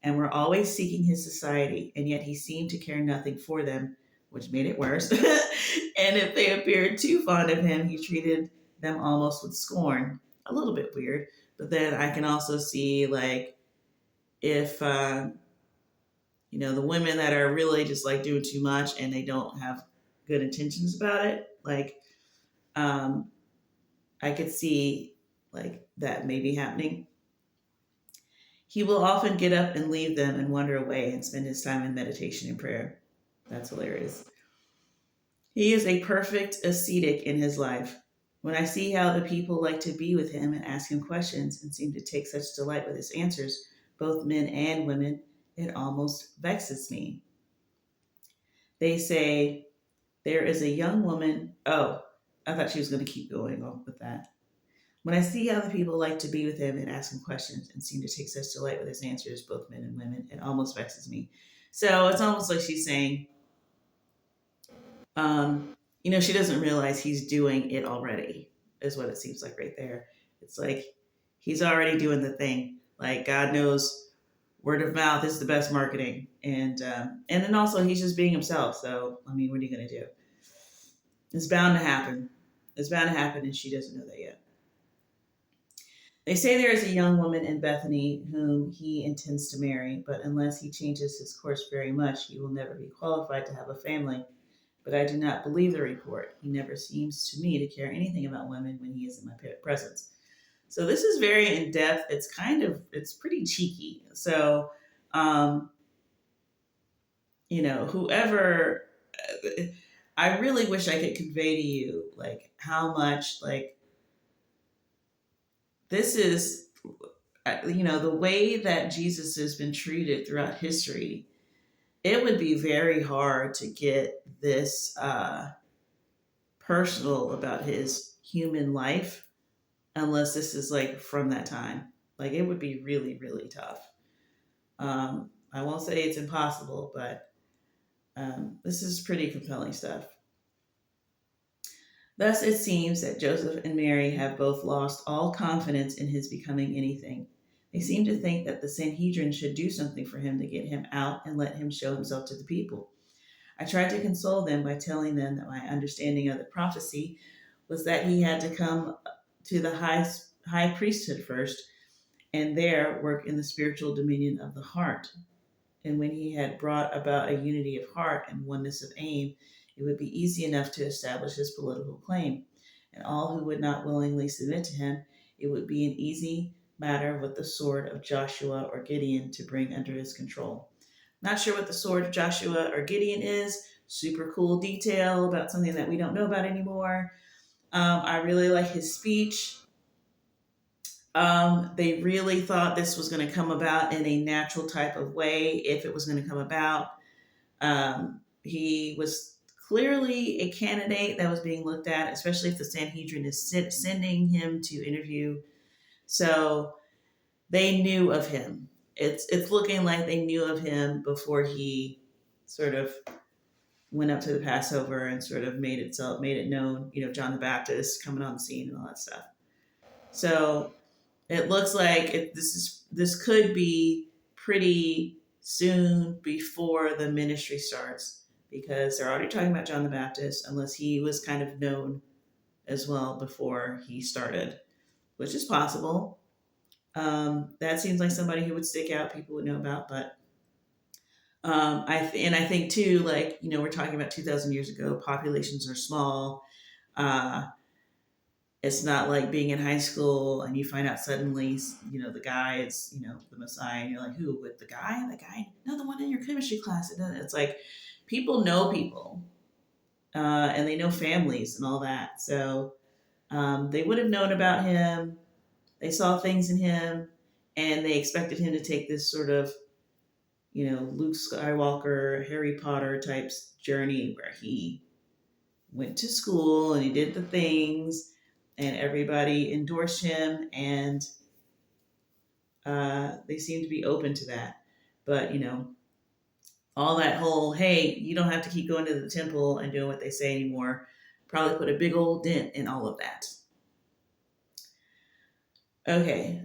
and were always seeking his society, and yet he seemed to care nothing for them, which made it worse. And if they appeared too fond of him, he treated them almost with scorn. A little bit weird, but then I can also see like if the women that are really just like doing too much and they don't have good intentions about it, like um, I could see like that maybe happening. He will often get up and leave them and wander away and spend his time in meditation and prayer. That's hilarious. He is a perfect ascetic in his life. When I see how the people like to be with him and ask him questions and seem to take such delight with his answers, both men and women, it almost vexes me. They say, there is a young woman. Oh, I thought she was going to keep going on with that. When I see how the people like to be with him and ask him questions and seem to take such delight with his answers, both men and women, it almost vexes me. So it's almost like she's saying, she doesn't realize he's doing it already, is what it seems like right there. It's like he's already doing the thing. Like, God knows word of mouth is the best marketing. And then also he's just being himself. So, I mean, what are you going to do? It's bound to happen. It's bound to happen, and she doesn't know that yet. They say there is a young woman in Bethany whom he intends to marry, but unless he changes his course very much, he will never be qualified to have a family. But I do not believe the report. He never seems to me to care anything about women when he is in my presence. So this is very in depth. It's pretty cheeky. So, whoever, I really wish I could convey to you like how much like this is, the way that Jesus has been treated throughout history. It would be very hard to get this personal about his human life unless this is like from that time. Like, it would be really, really tough. I won't say it's impossible, but this is pretty compelling stuff. Thus, it seems that Joseph and Mary have both lost all confidence in his becoming anything. They seem to think that the Sanhedrin should do something for him to get him out and let him show himself to the people. I tried to console them by telling them that my understanding of the prophecy was that he had to come to the high priesthood first and there work in the spiritual dominion of the heart. And when he had brought about a unity of heart and oneness of aim, it would be easy enough to establish his political claim. And all who would not willingly submit to him, it would be an easy matter with the sword of Joshua or Gideon to bring under his control. Not sure what the sword of Joshua or Gideon is. Super cool detail about something that we don't know about anymore. I really like his speech. They really thought this was going to come about in a natural type of way, if it was going to come about. He was clearly a candidate that was being looked at, especially if the Sanhedrin is sending him to interview. So they knew of him. It's looking like they knew of him before he sort of went up to the Passover and sort of made it known. John the Baptist coming on the scene and all that stuff. So it looks like this could be pretty soon before the ministry starts, because they're already talking about John the Baptist, unless he was kind of known as well before he started, which is possible. That seems like somebody who would stick out, people would know about. But I think too, like, we're talking about 2,000 years ago. Populations are small. Uh, it's not like being in high school and you find out suddenly, the guy is, the Messiah, and you're like, who? With the guy? The guy? No, the one in your chemistry class. It's like people know people, and they know families and all that. So they would have known about him. They saw things in him, and they expected him to take this sort of, Luke Skywalker, Harry Potter types journey, where he went to school and he did the things, and everybody endorsed him, and they seem to be open to that. But all that whole, hey, you don't have to keep going to the temple and doing what they say anymore, probably put a big old dent in all of that. Okay.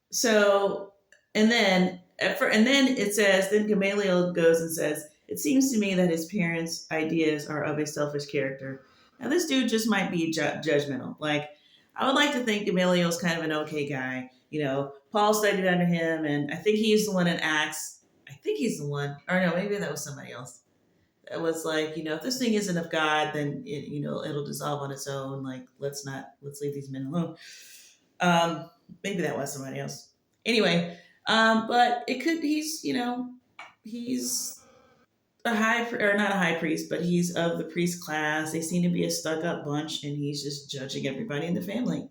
So, and then it says, then Gamaliel goes and says, it seems to me that his parents' ideas are of a selfish character. Now, this dude just might be judgmental. Like, I would like to think Gamaliel's kind of an okay guy. Paul studied under him, and I think he's the one in Acts. I think he's the one, or no, maybe that was somebody else. It was like, if this thing isn't of God, then it'll dissolve on its own. Like, let's leave these men alone. Maybe that was somebody else. Anyway, but it could. He's a or not a high priest, but he's of the priest class. They seem to be a stuck up bunch, and he's just judging everybody in the family.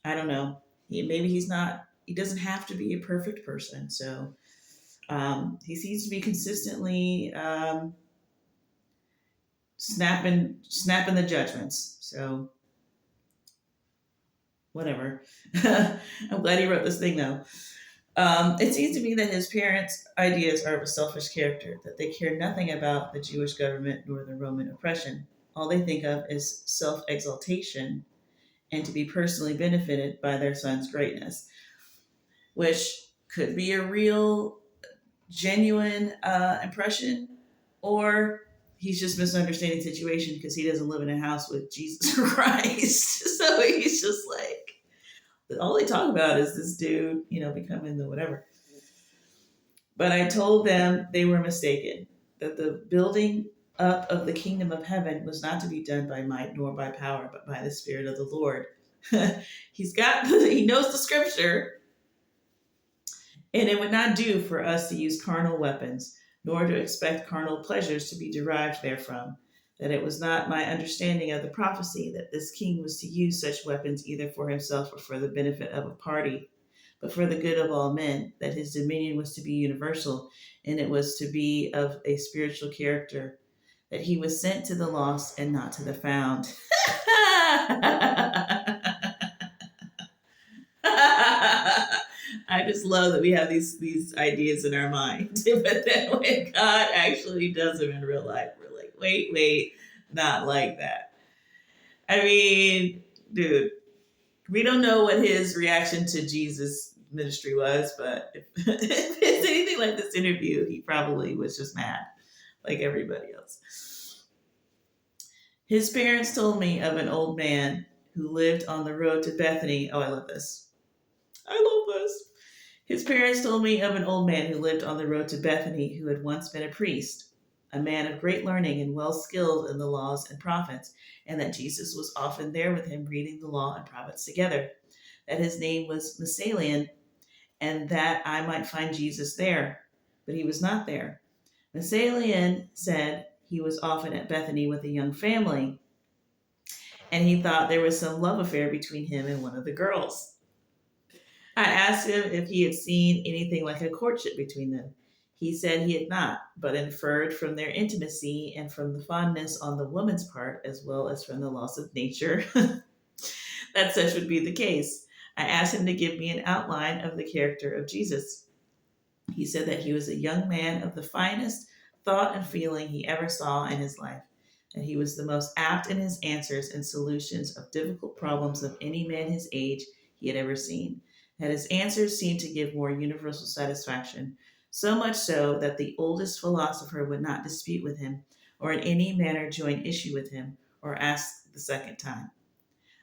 I don't know. Maybe he's not. He doesn't have to be a perfect person. So he seems to be consistently snapping the judgments. So whatever. I'm glad he wrote this thing though. It seems to me that his parents' ideas are of a selfish character, that they care nothing about the Jewish government nor the Roman oppression. All they think of is self exaltation and to be personally benefited by their son's greatness, which could be a real, genuine impression, or he's just misunderstanding the situation because he doesn't live in a house with Jesus Christ. So he's just like, all they talk about is this dude, becoming the whatever. But I told them they were mistaken, that the building up of the kingdom of heaven was not to be done by might nor by power, but by the Spirit of the Lord. He knows the scripture, and it would not do for us to use carnal weapons, nor to expect carnal pleasures to be derived therefrom. That it was not my understanding of the prophecy that this king was to use such weapons either for himself or for the benefit of a party, but for the good of all men, that his dominion was to be universal, and it was to be of a spiritual character, that he was sent to the lost and not to the found. I just love that we have these ideas in our mind, but then when God actually does them in real life, we're like, wait, not like that. I mean, dude, we don't know what his reaction to Jesus' ministry was, but if it's anything like this interview, he probably was just mad, like everybody else. His parents told me of an old man who lived on the road to Bethany. Oh, I love this. His parents told me of an old man who lived on the road to Bethany who had once been a priest, a man of great learning and well skilled in the laws and prophets, and that Jesus was often there with him reading the law and prophets together, that his name was Masalian, and that I might find Jesus there. But he was not there. Masalian said he was often at Bethany with a young family, and he thought there was some love affair between him and one of the girls. I asked him if he had seen anything like a courtship between them. He said he had not, but inferred from their intimacy and from the fondness on the woman's part, as well as from the laws of nature, that such would be the case. I asked him to give me an outline of the character of Jesus. He said that he was a young man of the finest thought and feeling he ever saw in his life, that he was the most apt in his answers and solutions of difficult problems of any man his age he had ever seen, that his answers seemed to give more universal satisfaction, so much so that the oldest philosopher would not dispute with him, or in any manner join issue with him, or ask the second time.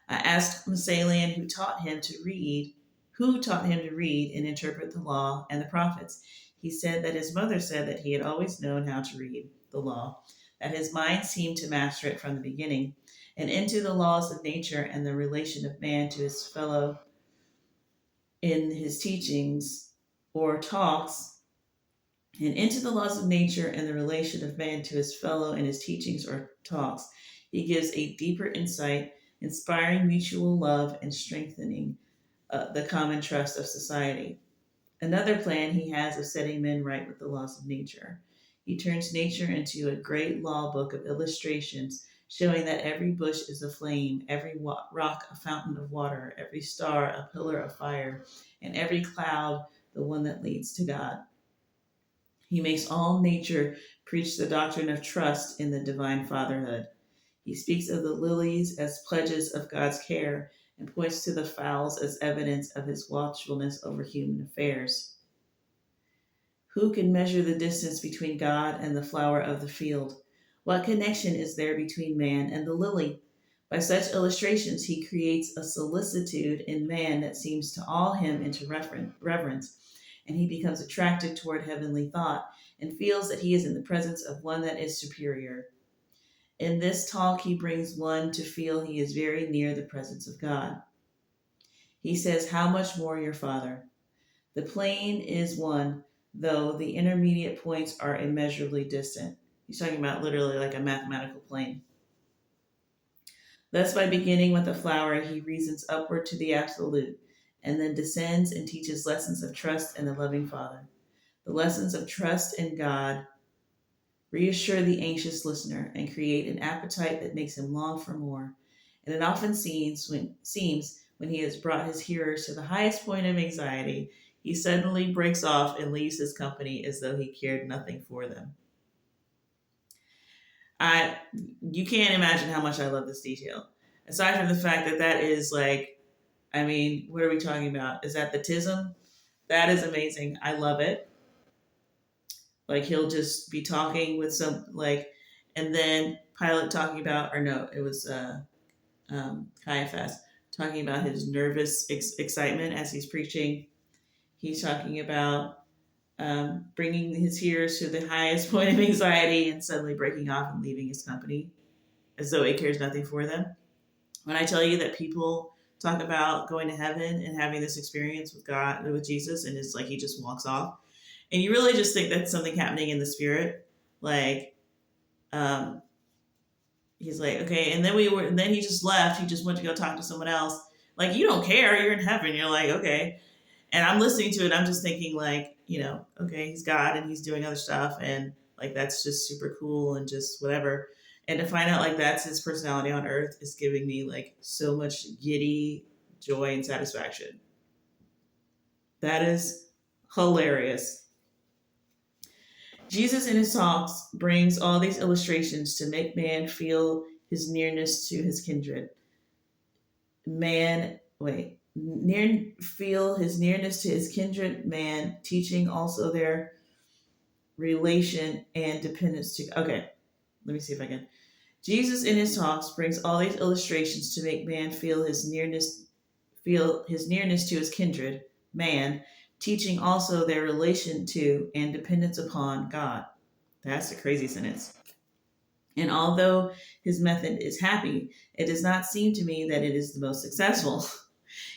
I asked Masalian who taught him to read and interpret the law and the prophets. He said that his mother said that he had always known how to read the law, that his mind seemed to master it from the beginning, and into the laws of nature and the relation of man to his fellow in his teachings or talks, and into the laws of nature and the relation of man to his fellow in his teachings or talks. He gives a deeper insight, inspiring mutual love and strengthening the common trust of society. Another plan he has of setting men right with the laws of nature. He turns nature into a great law book of illustrations, showing that every bush is a flame, every rock a fountain of water, every star a pillar of fire, and every cloud the one that leads to God. He makes all nature preach the doctrine of trust in the divine fatherhood. He speaks of the lilies as pledges of God's care and points to the fowls as evidence of his watchfulness over human affairs. Who can measure the distance between God and the flower of the field? What connection is there between man and the lily? By such illustrations, he creates a solicitude in man that seems to awe him into reverence, and he becomes attracted toward heavenly thought and feels that he is in the presence of one that is superior. In this talk, he brings one to feel he is very near the presence of God. He says, "How much more your Father?" The plane is one, though the intermediate points are immeasurably distant. He's talking about literally like a mathematical plane. Thus, by beginning with the flower, he reasons upward to the absolute, and then descends and teaches lessons of trust in a loving Father. The lessons of trust in God reassure the anxious listener and create an appetite that makes him long for more. And it often seems when he has brought his hearers to the highest point of anxiety, he suddenly breaks off and leaves his company as though he cared nothing for them. I You can't imagine how much I love this detail. Aside from the fact that that is like, I mean, what are we talking about? Is that the tism? That is amazing. I love it. Like he'll just be talking with some like, and then Pilate talking about, or no, it was Caiaphas talking about his nervous excitement as he's preaching. He's talking about bringing his hearers to the highest point of anxiety and suddenly breaking off and leaving his company as though it cares nothing for them. When I tell you that people talk about going to heaven and having this experience with God, with Jesus, and it's like he just walks off, and you really just think that's something happening in the spirit, like um, he's like, okay, and then he just left. He just went to go talk to someone else. Like you don't care, you're in heaven. You're like, okay, and I'm listening to it. I'm just thinking, like, okay, he's God and he's doing other stuff, and like that's just super cool and just whatever. And to find out like that's his personality on Earth is giving me like so much giddy joy and satisfaction. That is hilarious. Jesus in his talks brings all these illustrations to make man feel his nearness to his kindred. Feel his nearness to his kindred man, teaching also their relation and dependence to. Okay, let me see if I can. Jesus in his talks brings all these illustrations to make man feel his nearness to his kindred man, teaching also their relation to and dependence upon God. That's a crazy sentence. And although his method is happy, it does not seem to me that it is the most successful.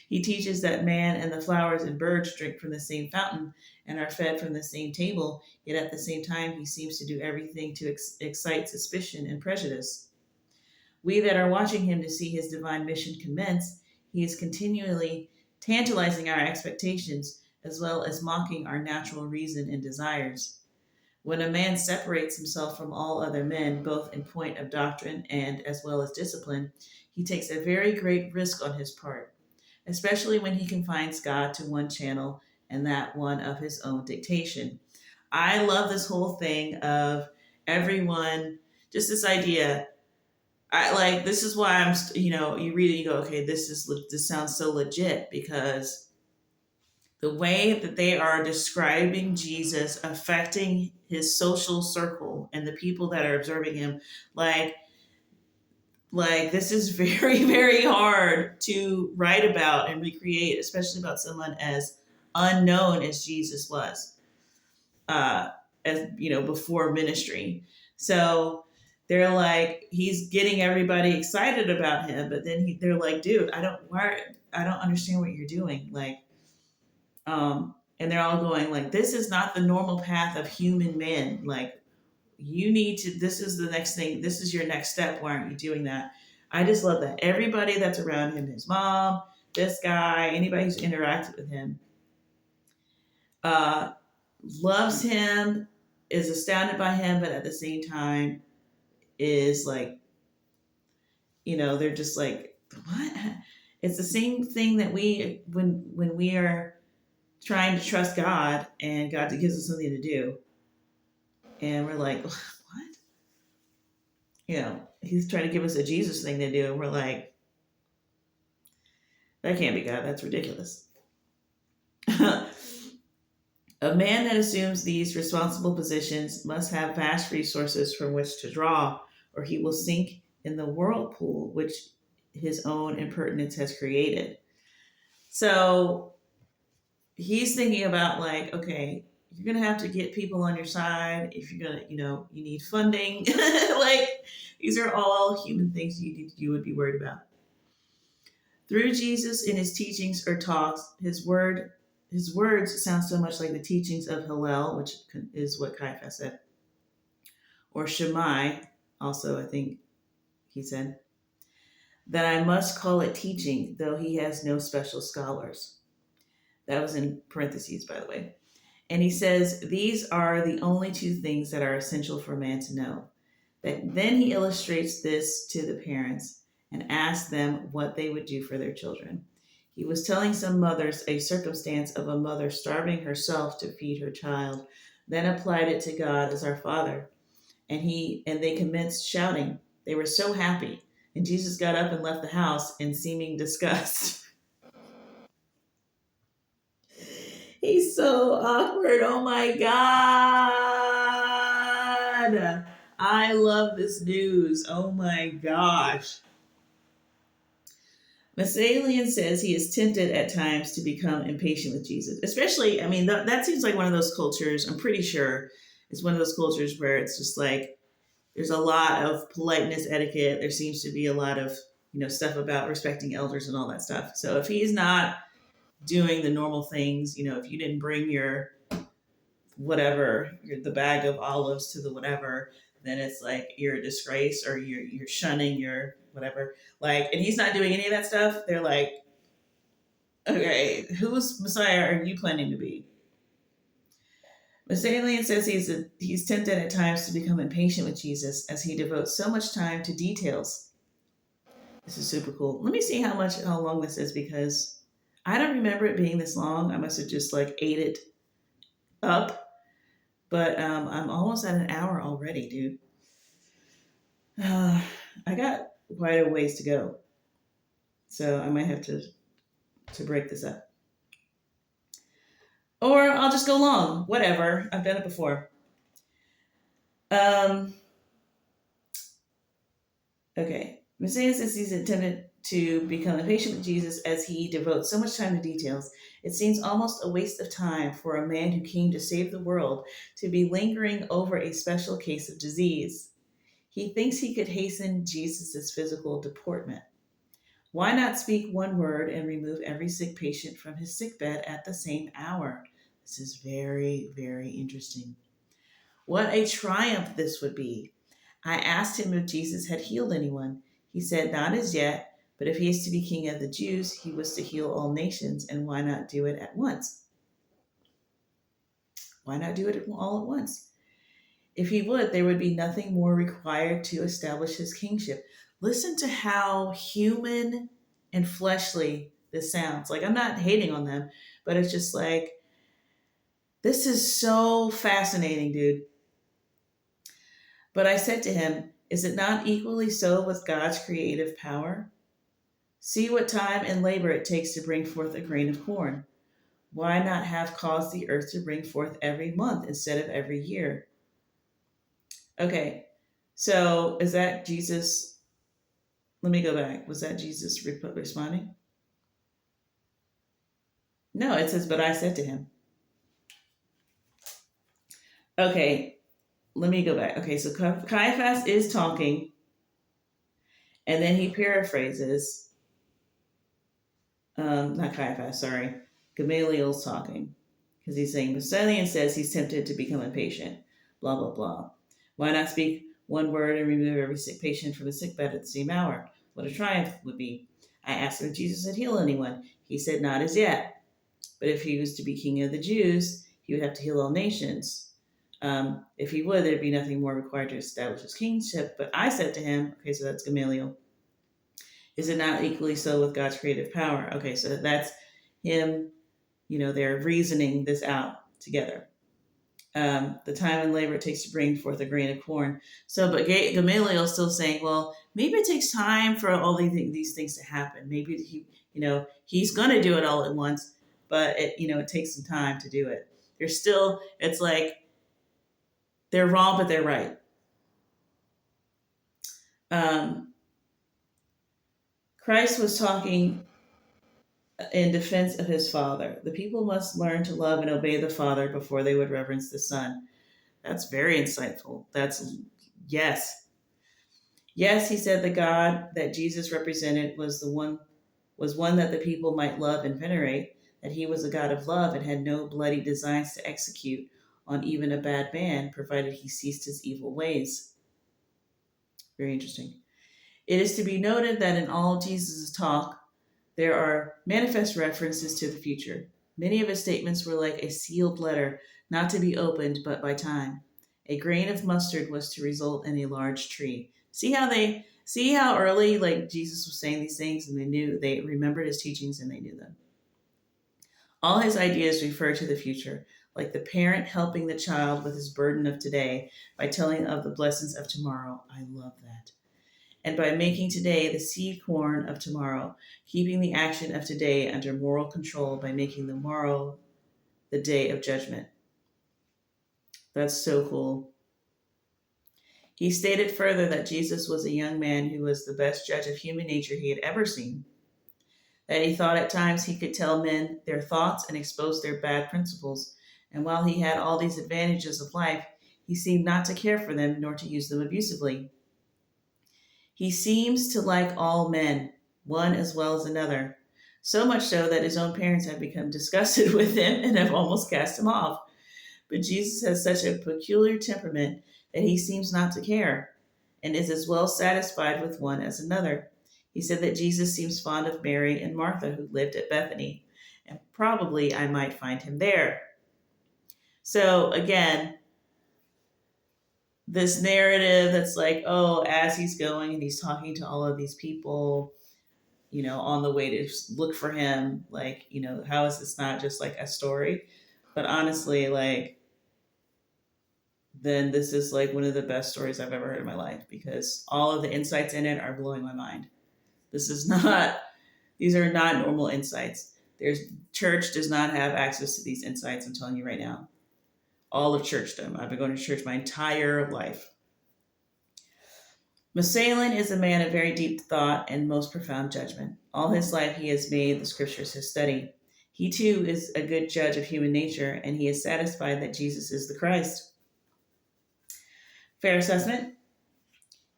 He teaches that man and the flowers and birds drink from the same fountain and are fed from the same table, yet at the same time he seems to do everything to excite suspicion and prejudice. We that are watching him to see his divine mission commence, he is continually tantalizing our expectations as well as mocking our natural reason and desires. When a man separates himself from all other men, both in point of doctrine and as well as discipline, he takes a very great risk on his part, especially when he confines God to one channel and that one of his own dictation. I love this whole thing of everyone, just this idea. I like this is why you read it, you go, okay, this sounds so legit because the way that they are describing Jesus affecting his social circle and the people that are observing him, like this is very very hard to write about and recreate, especially about someone as unknown as Jesus was, uh, as before ministry. So they're like he's getting everybody excited about him, but then they're like, dude, I don't understand what you're doing, like and they're all going like, this is not the normal path of human men, like you need to, this is the next thing, this is your next step, why aren't you doing that? I just love that everybody that's around him, his mom, this guy, anybody who's interacted with him, uh, loves him, is astounded by him, but at the same time is like, they're just like, what? It's the same thing that we, when we are trying to trust God and God gives us something to do, and we're like, what? He's trying to give us a Jesus thing to do, and we're like, that can't be God. That's ridiculous. A man that assumes these responsible positions must have vast resources from which to draw, or he will sink in the whirlpool which his own impertinence has created. So he's thinking about, like, okay, you're going to have to get people on your side if you're going to, you need funding. Like, these are all human things you would be worried about. Through Jesus in his teachings or talks, his words sound so much like the teachings of Hillel, which is what Caiaphas said, or Shammai, also I think he said, that I must call it teaching, though he has no special scholars. That was in parentheses, by the way. And he says, these are the only two things that are essential for man to know. Then he illustrates this to the parents and asks them what they would do for their children. He was telling some mothers a circumstance of a mother starving herself to feed her child, then applied it to God as our Father. And they commenced shouting. They were so happy. And Jesus got up and left the house in seeming disgust. He's so awkward. Oh my God. I love this news. Oh my gosh. Masalian says he is tempted at times to become impatient with Jesus. Especially, I mean, that seems like one of those cultures, I'm pretty sure it's one of those cultures where it's just like there's a lot of politeness, etiquette. There seems to be a lot of, stuff about respecting elders and all that stuff. So if he's not doing the normal things, if you didn't bring your whatever, the bag of olives to the whatever, then it's like you're a disgrace or you're shunning your whatever. Like, and he's not doing any of that stuff. They're like, okay, whose Messiah are you planning to be? Masalian says he's tempted at times to become impatient with Jesus as he devotes so much time to details. This is super cool. Let me see how long this is, because I don't remember it being this long. I must have just like ate it up. But I'm almost at an hour already, dude. I got quite a ways to go, so I might have to break this up, or I'll just go long. Whatever. I've done it before. Okay. Messiah says he's intended to become impatient with Jesus as he devotes so much time to details. It seems almost a waste of time for a man who came to save the world to be lingering over a special case of disease. He thinks he could hasten Jesus' physical deportment. Why not speak one word and remove every sick patient from his sickbed at the same hour? This is very, very interesting. What a triumph this would be. I asked him if Jesus had healed anyone. He said, Not as yet, but if he is to be king of the Jews, he was to heal all nations, and why not do it at once? Why not do it all at once? If he would, there would be nothing more required to establish his kingship. Listen to how human and fleshly this sounds. Like, I'm not hating on them, but it's just like, this is so fascinating, dude. But I said to him, Is it not equally so with God's creative power? See what time and labor it takes to bring forth a grain of corn. Why not have caused the earth to bring forth every month instead of every year? Okay, so is that Jesus? Let me go back. Was that Jesus responding? No, it says, But I said to him. Okay, let me go back. Okay, so Caiaphas is talking, and then he paraphrases. Not Caiaphas, sorry. Gamaliel's talking because he's saying, Basilian says he's tempted to become impatient. Blah, blah, blah. Why not speak one word and remove every sick patient from the sickbed at the same hour? What a triumph would be. I asked him if Jesus had healed anyone. He said, Not as yet. But if he was to be king of the Jews, he would have to heal all nations. If he would, there'd be nothing more required to establish his kingship. But I said to him, okay, so that's Gamaliel, is it not equally so with God's creative power? Okay, so that's him, they're reasoning this out together. The time and labor it takes to bring forth a grain of corn. So, but Gamaliel is still saying, well, maybe it takes time for all these things to happen. Maybe he's going to do it all at once, but it takes some time to do it. It's like they're wrong, but they're right. Christ was talking in defense of his Father. The people must learn to love and obey the Father before they would reverence the Son. That's very insightful. Yes. Yes, he said the God that Jesus represented was one that the people might love and venerate, that he was a God of love and had no bloody designs to execute on even a bad man, provided he ceased his evil ways. Very interesting. It is to be noted that in all Jesus' talk, there are manifest references to the future. Many of his statements were like a sealed letter, not to be opened but by time. A grain of mustard was to result in a large tree. See how early like Jesus was saying these things, and they remembered his teachings and they knew them. All his ideas refer to the future, like the parent helping the child with his burden of today by telling of the blessings of tomorrow. I love that. And by making today the seed corn of tomorrow, keeping the action of today under moral control by making the morrow the day of judgment. That's so cool. He stated further that Jesus was a young man who was the best judge of human nature he had ever seen, that he thought at times he could tell men their thoughts and expose their bad principles, and while he had all these advantages of life, he seemed not to care for them nor to use them abusively. He seems to like all men, one as well as another, so much so that his own parents have become disgusted with him and have almost cast him off. But Jesus has such a peculiar temperament that he seems not to care, and is as well satisfied with one as another. He said that Jesus seems fond of Mary and Martha, who lived at Bethany, and probably I might find him there. So again, this narrative that's like, oh, as he's going and he's talking to all of these people, on the way to look for him, like, how is this not just like a story? But honestly, like, then this is like one of the best stories I've ever heard in my life, because all of the insights in it are blowing my mind. These are not normal insights. Church does not have access to these insights, I'm telling you right now. All of churchdom. I've been going to church my entire life. Masalan is a man of very deep thought and most profound judgment. All his life he has made the scriptures his study. He too is a good judge of human nature, and he is satisfied that Jesus is the Christ. Fair assessment?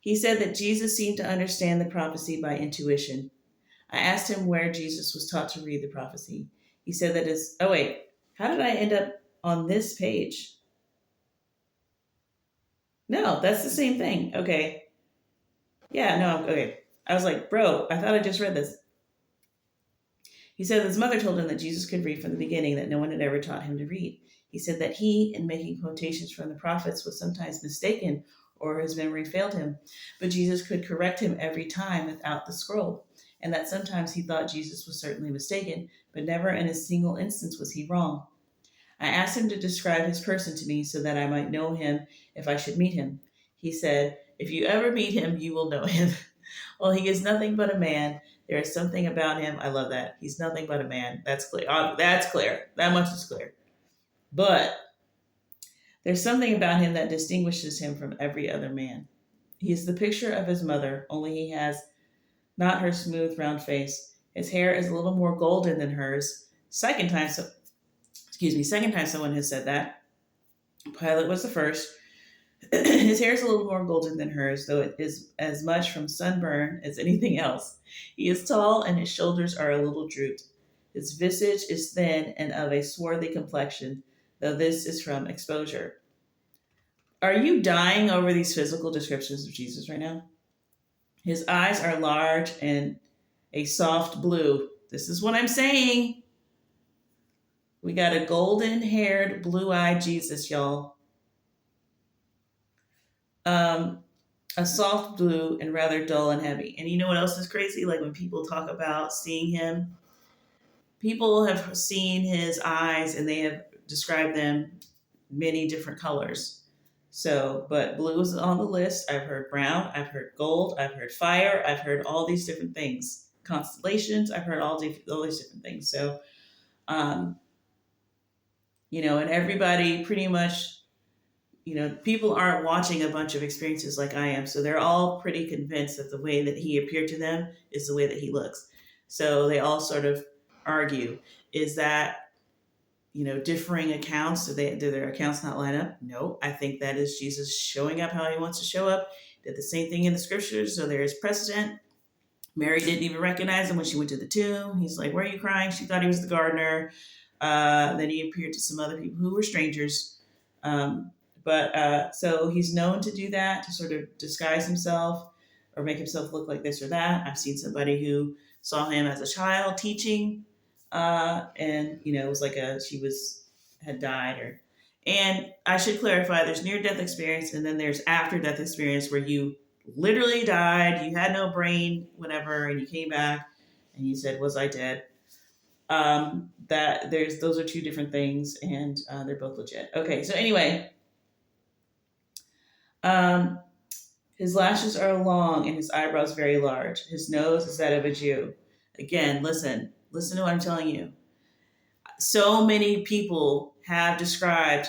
He said that Jesus seemed to understand the prophecy by intuition. I asked him where Jesus was taught to read the prophecy. He said that how did I end up on this page? No, that's the same thing. Okay. Yeah, no, okay. I was like, bro, I thought I just read this. He said his mother told him that Jesus could read from the beginning, that no one had ever taught him to read. He said that he, in making quotations from the prophets, was sometimes mistaken or his memory failed him, but Jesus could correct him every time without the scroll, and that sometimes he thought Jesus was certainly mistaken, but never in a single instance was he wrong. I asked him to describe his person to me so that I might know him if I should meet him. He said, if you ever meet him, you will know him. Well, he is nothing but a man. There is something about him. I love that. He's nothing but a man. That's clear. That's clear. That much is clear. But there's something about him that distinguishes him from every other man. He is the picture of his mother, only he has not her smooth, round face. His hair is a little more golden than hers. Second time someone has said that. Pilate was the first. His hair is a little more golden than hers, though it is as much from sunburn as anything else. He is tall, and his shoulders are a little drooped. His visage is thin and of a swarthy complexion, though this is from exposure. Are you dying over these physical descriptions of Jesus right now? His eyes are large and a soft blue. This is what I'm saying. We got a golden haired, blue eyed Jesus, y'all. A soft blue and rather dull and heavy. And you know what else is crazy? Like when people talk about seeing him, people have seen his eyes and they have described them many different colors. So, but blue is on the list. I've heard brown, I've heard gold, I've heard fire, I've heard all these different things. Constellations, I've heard all these different things. So, um, and everybody pretty much, people aren't watching a bunch of experiences like I am. So they're all pretty convinced that the way that he appeared to them is the way that he looks. So they all sort of argue, is that, differing accounts? Do their accounts not line up? No, I think that is Jesus showing up how he wants to show up. Did the same thing in the scriptures, so there is precedent. Mary didn't even recognize him when she went to the tomb. He's like, why are you crying? She thought he was the gardener. Then he appeared to some other people who were strangers. But so he's known to do that, to sort of disguise himself or make himself look like this or that. I've seen somebody who saw him as a child teaching, and it was like had died. And I should clarify, there's near death experience, and then there's after death experience where you literally died, you had no brain, whatever, and you came back and you said, was I dead? Those are two different things, and they're both legit. Okay, so anyway, his lashes are long and his eyebrows very large. His nose is that of a Jew. Again, listen to what I'm telling you. So many people have described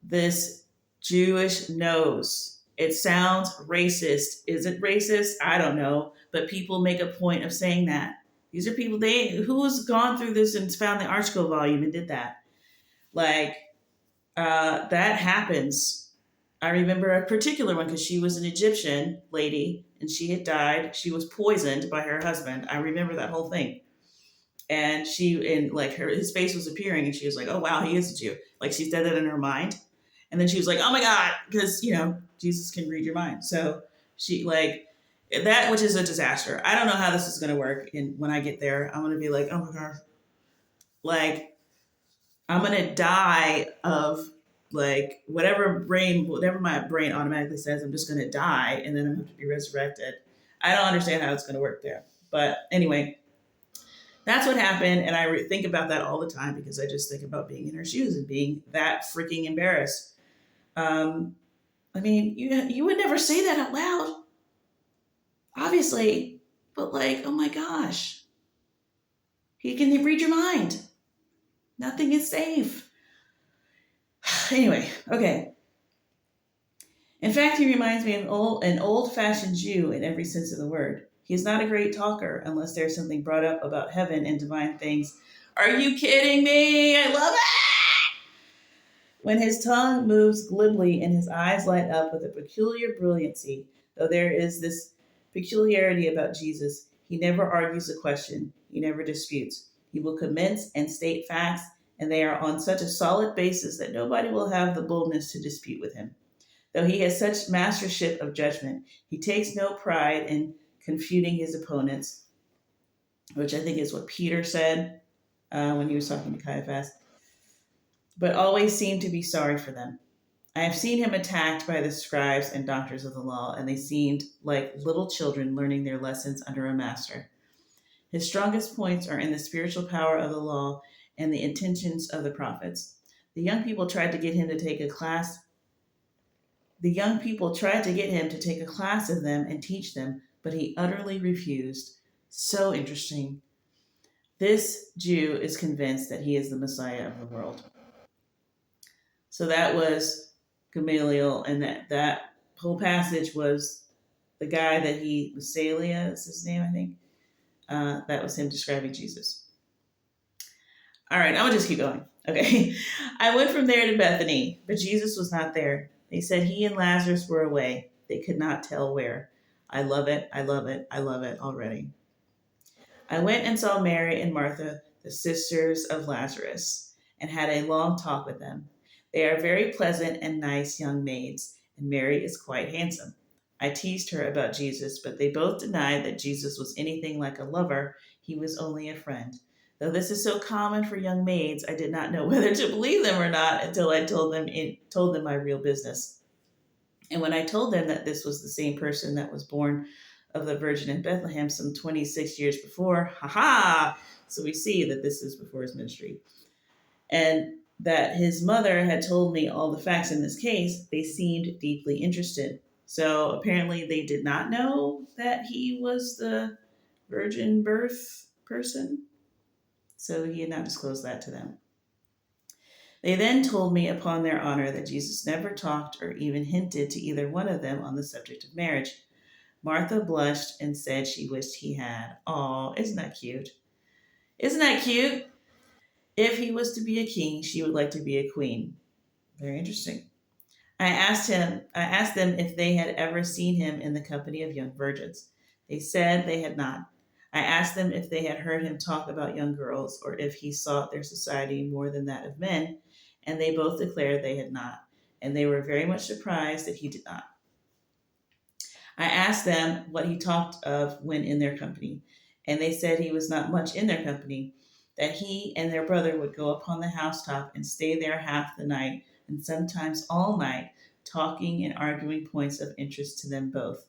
this Jewish nose. It sounds racist. Is it racist? I don't know, but people make a point of saying that. These are people who's gone through this and found the Archko volume and did that. That happens. I remember a particular one because she was an Egyptian lady and she had died. She was poisoned by her husband. I remember that whole thing. And his face was appearing and she was like, oh wow, he is a Jew. Like she said that in her mind. And then she was like, oh my God, because, Jesus can read your mind. So she that, which is a disaster. I don't know how this is going to work. And when I get there, I'm going to be like, oh my God, I'm going to die of whatever my brain automatically says, I'm just going to die. And then I'm going to be resurrected. I don't understand how it's going to work there. But anyway, that's what happened. And I think about that all the time because I just think about being in her shoes and being that freaking embarrassed. You would never say that out loud, obviously, but oh my gosh, he can read your mind. Nothing is safe. Anyway, okay. In fact, he reminds me of an old-fashioned Jew in every sense of the word. He is not a great talker unless there's something brought up about heaven and divine things. Are you kidding me? I love it! When his tongue moves glibly and his eyes light up with a peculiar brilliancy, though there is this peculiarity about Jesus, he never argues a question. He never disputes. He will commence and state facts, and they are on such a solid basis that nobody will have the boldness to dispute with him. Though he has such mastership of judgment, he takes no pride in confuting his opponents, which I think is what Peter said when he was talking to Caiaphas, but always seemed to be sorry for them. I have seen him attacked by the scribes and doctors of the law, and they seemed like little children learning their lessons under a master. His strongest points are in the spiritual power of the law and the intentions of the prophets. The young people tried to get him to take a class. The young people tried to get him to take a class of them and teach them, but he utterly refused. So interesting. This Jew is convinced that he is the Messiah of the world. So that was Gamaliel, and that whole passage was the guy that he was Salia, is his name, I think. That was him describing Jesus. All right, I'll just keep going. Okay. I went from there to Bethany, but Jesus was not there. They said he and Lazarus were away. They could not tell where. I love it. I love it. I love it already. I went and saw Mary and Martha, the sisters of Lazarus, and had a long talk with them. They are very pleasant and nice young maids, and Mary is quite handsome. I teased her about Jesus, but they both denied that Jesus was anything like a lover. He was only a friend. Though this is so common for young maids, I did not know whether to believe them or not until I told them my real business. And when I told them that this was the same person that was born of the Virgin in Bethlehem some 26 years before, so we see that this is before his ministry, and that his mother had told me all the facts in this case, they seemed deeply interested. So apparently they did not know that he was the virgin birth person. So he had not disclosed that to them. They then told me upon their honor that Jesus never talked or even hinted to either one of them on the subject of marriage. Martha blushed and said she wished he had. Oh, isn't that cute? Isn't that cute? If he was to be a king, she would like to be a queen. Very interesting. I asked them if they had ever seen him in the company of young virgins. They said they had not. I asked them if they had heard him talk about young girls or if he sought their society more than that of men, and they both declared they had not, and they were very much surprised that he did not. I asked them what he talked of when in their company, and they said he was not much in their company, that he and their brother would go upon the housetop and stay there half the night, and sometimes all night, talking and arguing points of interest to them both.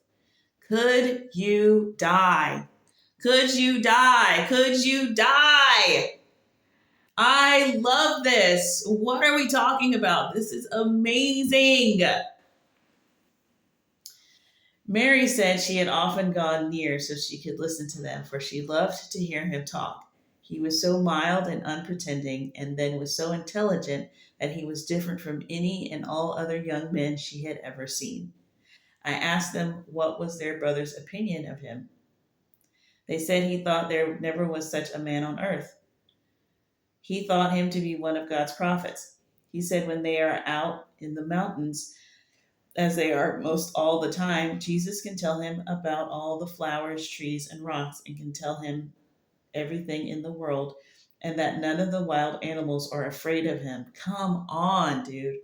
Could you die? Could you die? Could you die? I love this. What are we talking about? This is amazing. Mary said she had often gone near so she could listen to them, for she loved to hear him talk. He was so mild and unpretending, and then was so intelligent that he was different from any and all other young men she had ever seen. I asked them what was their brother's opinion of him. They said he thought there never was such a man on earth. He thought him to be one of God's prophets. He said when they are out in the mountains, as they are most all the time, Jesus can tell him about all the flowers, trees, and rocks, and can tell him everything in the world, and that none of the wild animals are afraid of him. Come on, dude.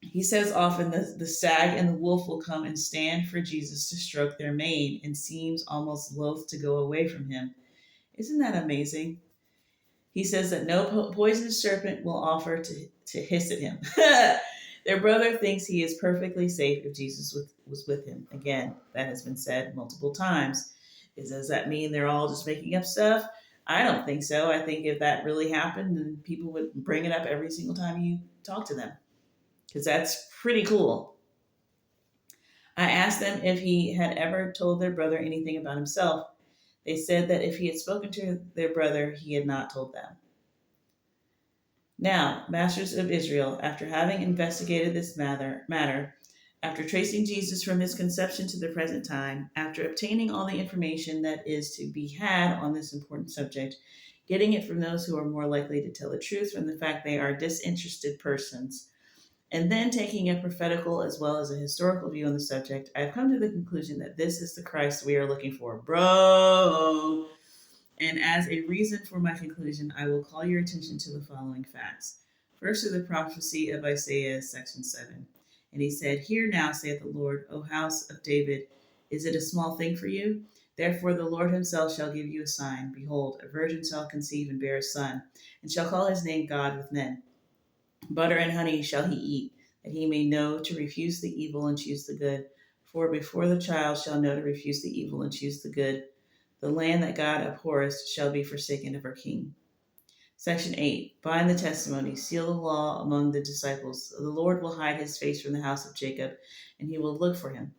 He says often the stag and the wolf will come and stand for Jesus to stroke their mane, and seems almost loath to go away from him. Isn't that amazing? He says that no poisonous serpent will offer to hiss at him. Their brother thinks he is perfectly safe if Jesus was with him. Again, that has been said multiple times. Does that mean they're all just making up stuff? I don't think so. I think if that really happened, then people would bring it up every single time you talk to them, because that's pretty cool. I asked them if he had ever told their brother anything about himself. They said that if he had spoken to their brother, he had not told them. Now, masters of Israel, after having investigated this matter, after tracing Jesus from his conception to the present time, after obtaining all the information that is to be had on this important subject, getting it from those who are more likely to tell the truth from the fact they are disinterested persons, and then taking a prophetical as well as a historical view on the subject, I have come to the conclusion that this is the Christ we are looking for. Bro! And as a reason for my conclusion, I will call your attention to the following facts. First, to the prophecy of Isaiah, section 7. And he said, Hear now, saith the Lord, O house of David, Is it a small thing for you? Therefore, the Lord himself shall give you a sign. Behold, a virgin shall conceive and bear a son, and shall call his name God with men. Butter and honey shall he eat, that he may know to refuse the evil and choose the good. For before the child shall know to refuse the evil and choose the good, the land that God abhorreth shall be forsaken of her king. Section 8. Bind the testimony, seal the law among the disciples. The Lord will hide his face from the house of Jacob, and he will look for him.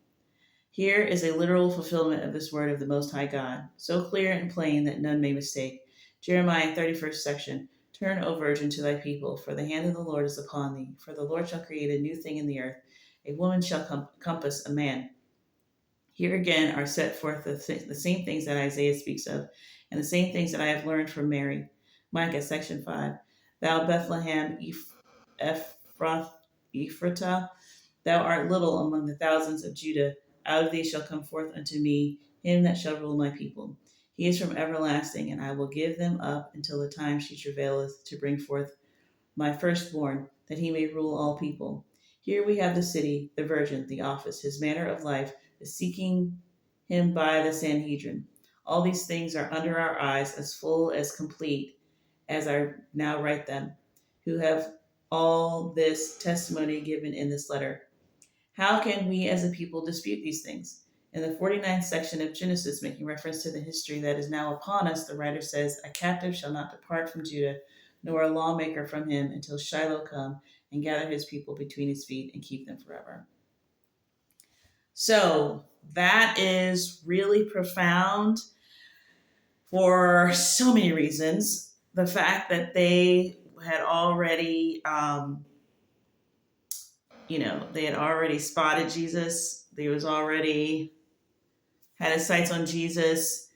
Here is a literal fulfillment of this word of the Most High God, so clear and plain that none may mistake. Jeremiah 31st section. Turn, O virgin, to thy people, for the hand of the Lord is upon thee. For the Lord shall create a new thing in the earth. A woman shall compass a man. Here again are set forth the same things that Isaiah speaks of, and the same things that I have learned from Mary. Micah, section 5. Thou Bethlehem Ephratah, thou art little among the thousands of Judah. Out of thee shall come forth unto me him that shall rule my people. He is from everlasting, and I will give them up until the time she travaileth to bring forth my firstborn, that he may rule all people. Here we have the city, the virgin, the office, his manner of life, the seeking him by the Sanhedrin. All these things are under our eyes, as full as complete as I now write them, who have all this testimony given in this letter. How can we as a people dispute these things? In the 49th section of Genesis, making reference to the history that is now upon us, the writer says, a captive shall not depart from Judah, nor a lawmaker from him, until Shiloh come and gather his people between his feet and keep them forever. So that is really profound for so many reasons. The fact that they had already, they had already spotted Jesus. They was already had his sights on Jesus,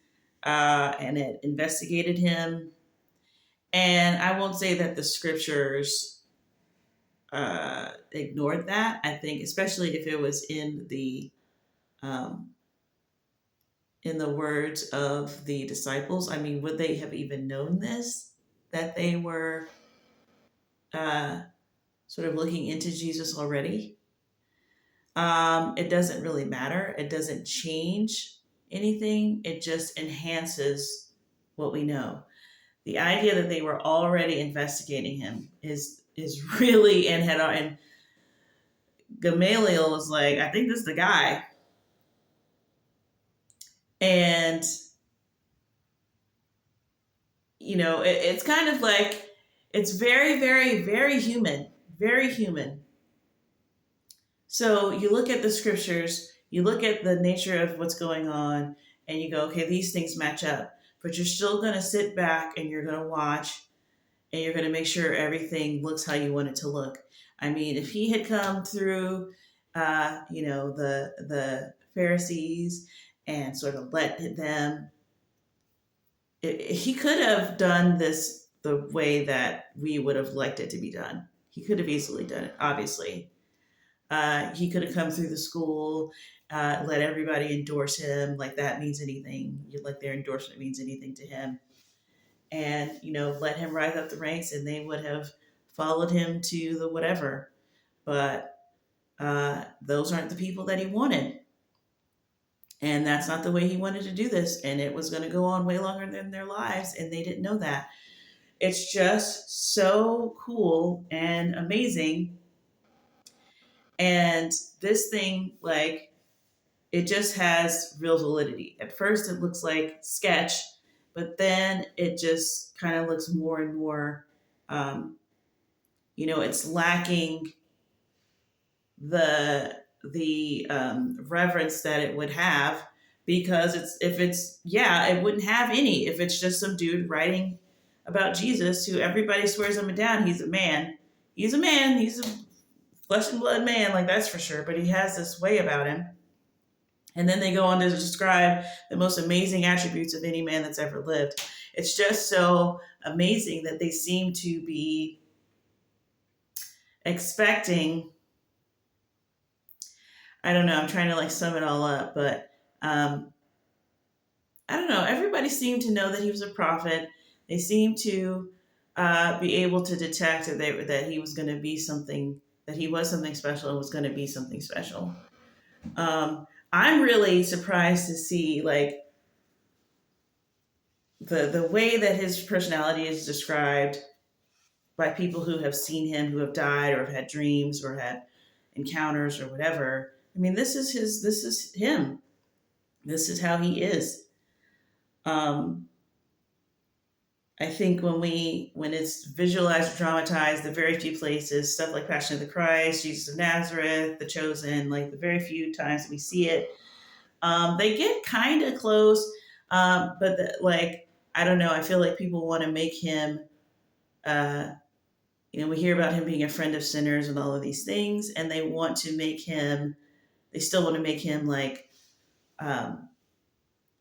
and had investigated him. And I won't say that the scriptures ignored that. I think, especially if it was um, in the words of the disciples. I mean, would they have even known this? That they were uh, sort of looking into Jesus already? It doesn't really matter. It doesn't change anything. It just enhances what we know. The idea that they were already investigating him is really and Gamaliel was like, I think this is the guy. And it's kind of like it's very, very, very human, very human. So you look at the scriptures, you look at the nature of what's going on, and you go, okay, these things match up. But you're still going to sit back and you're going to watch, and you're going to make sure everything looks how you want it to look. I mean, if he had come through, the Pharisees and sort of let them, he could have done this the way that we would have liked it to be done. He could have easily done it, obviously. He could have come through the school, let everybody endorse him, like that means anything, like their endorsement means anything to him. And, let him rise up the ranks, and they would have followed him to the whatever. But those aren't the people that he wanted. And that's not the way he wanted to do this. And it was going to go on way longer than their lives, and they didn't know that. It's just so cool and amazing. And this thing, like, it just has real validity. At first, it looks like sketch, but then it just kind of looks more and more, it's lacking the reverence that it would have, because it wouldn't have any if it's just some dude writing about Jesus who everybody swears him down. He's a man. He's a man. He's a flesh and blood man, like that's for sure. But he has this way about him. And then they go on to describe the most amazing attributes of any man that's ever lived. It's just so amazing that they seem to be expecting. I don't know. I'm trying to like sum it all up, but I don't know. Everybody seemed to know that he was a prophet. They seemed to be able to detect that he was going to be something, that he was something special and was going to be something special. I'm really surprised to see like the way that his personality is described by people who have seen him, who have died, or have had dreams, or had encounters, or whatever. I mean, this is his. This is him. This is how he is. Um, I think when it's visualized or dramatized, the very few places, stuff like Passion of the Christ, Jesus of Nazareth, The Chosen, like the very few times that we see it, they get kind of close. But like I don't know, I feel like people want to make him. Uh, we hear about him being a friend of sinners and all of these things, and they want to make him. They still want to make him like um,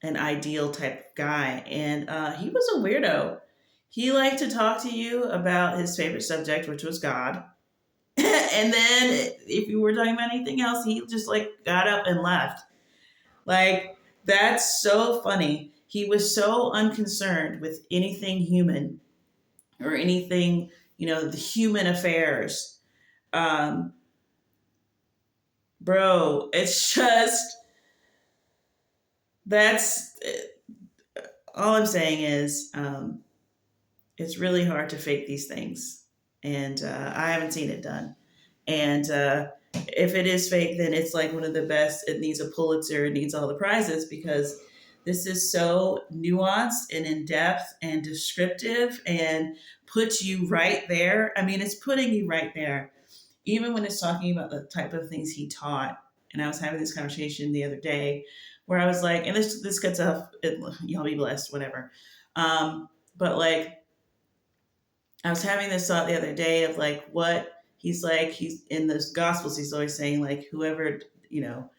an ideal type guy, and he was a weirdo. He liked to talk to you about his favorite subject, which was God. And then if you were talking about anything else, he just like got up and left. Like, that's so funny. He was so unconcerned with anything human or anything, the human affairs. Um, Bro, it's just that's all I'm saying is it's really hard to fake these things. And I haven't seen it done. And if it is fake, then it's like one of the best. It needs a Pulitzer. It needs all the prizes because this is so nuanced and in depth and descriptive and puts you right there. I mean, it's putting you right there. Even when it's talking about the type of things he taught. And I was having this conversation the other day where I was like, and this gets up, y'all be blessed, whatever. But like, I was having this thought the other day of like what he's in those gospels, he's always saying like whoever, you know,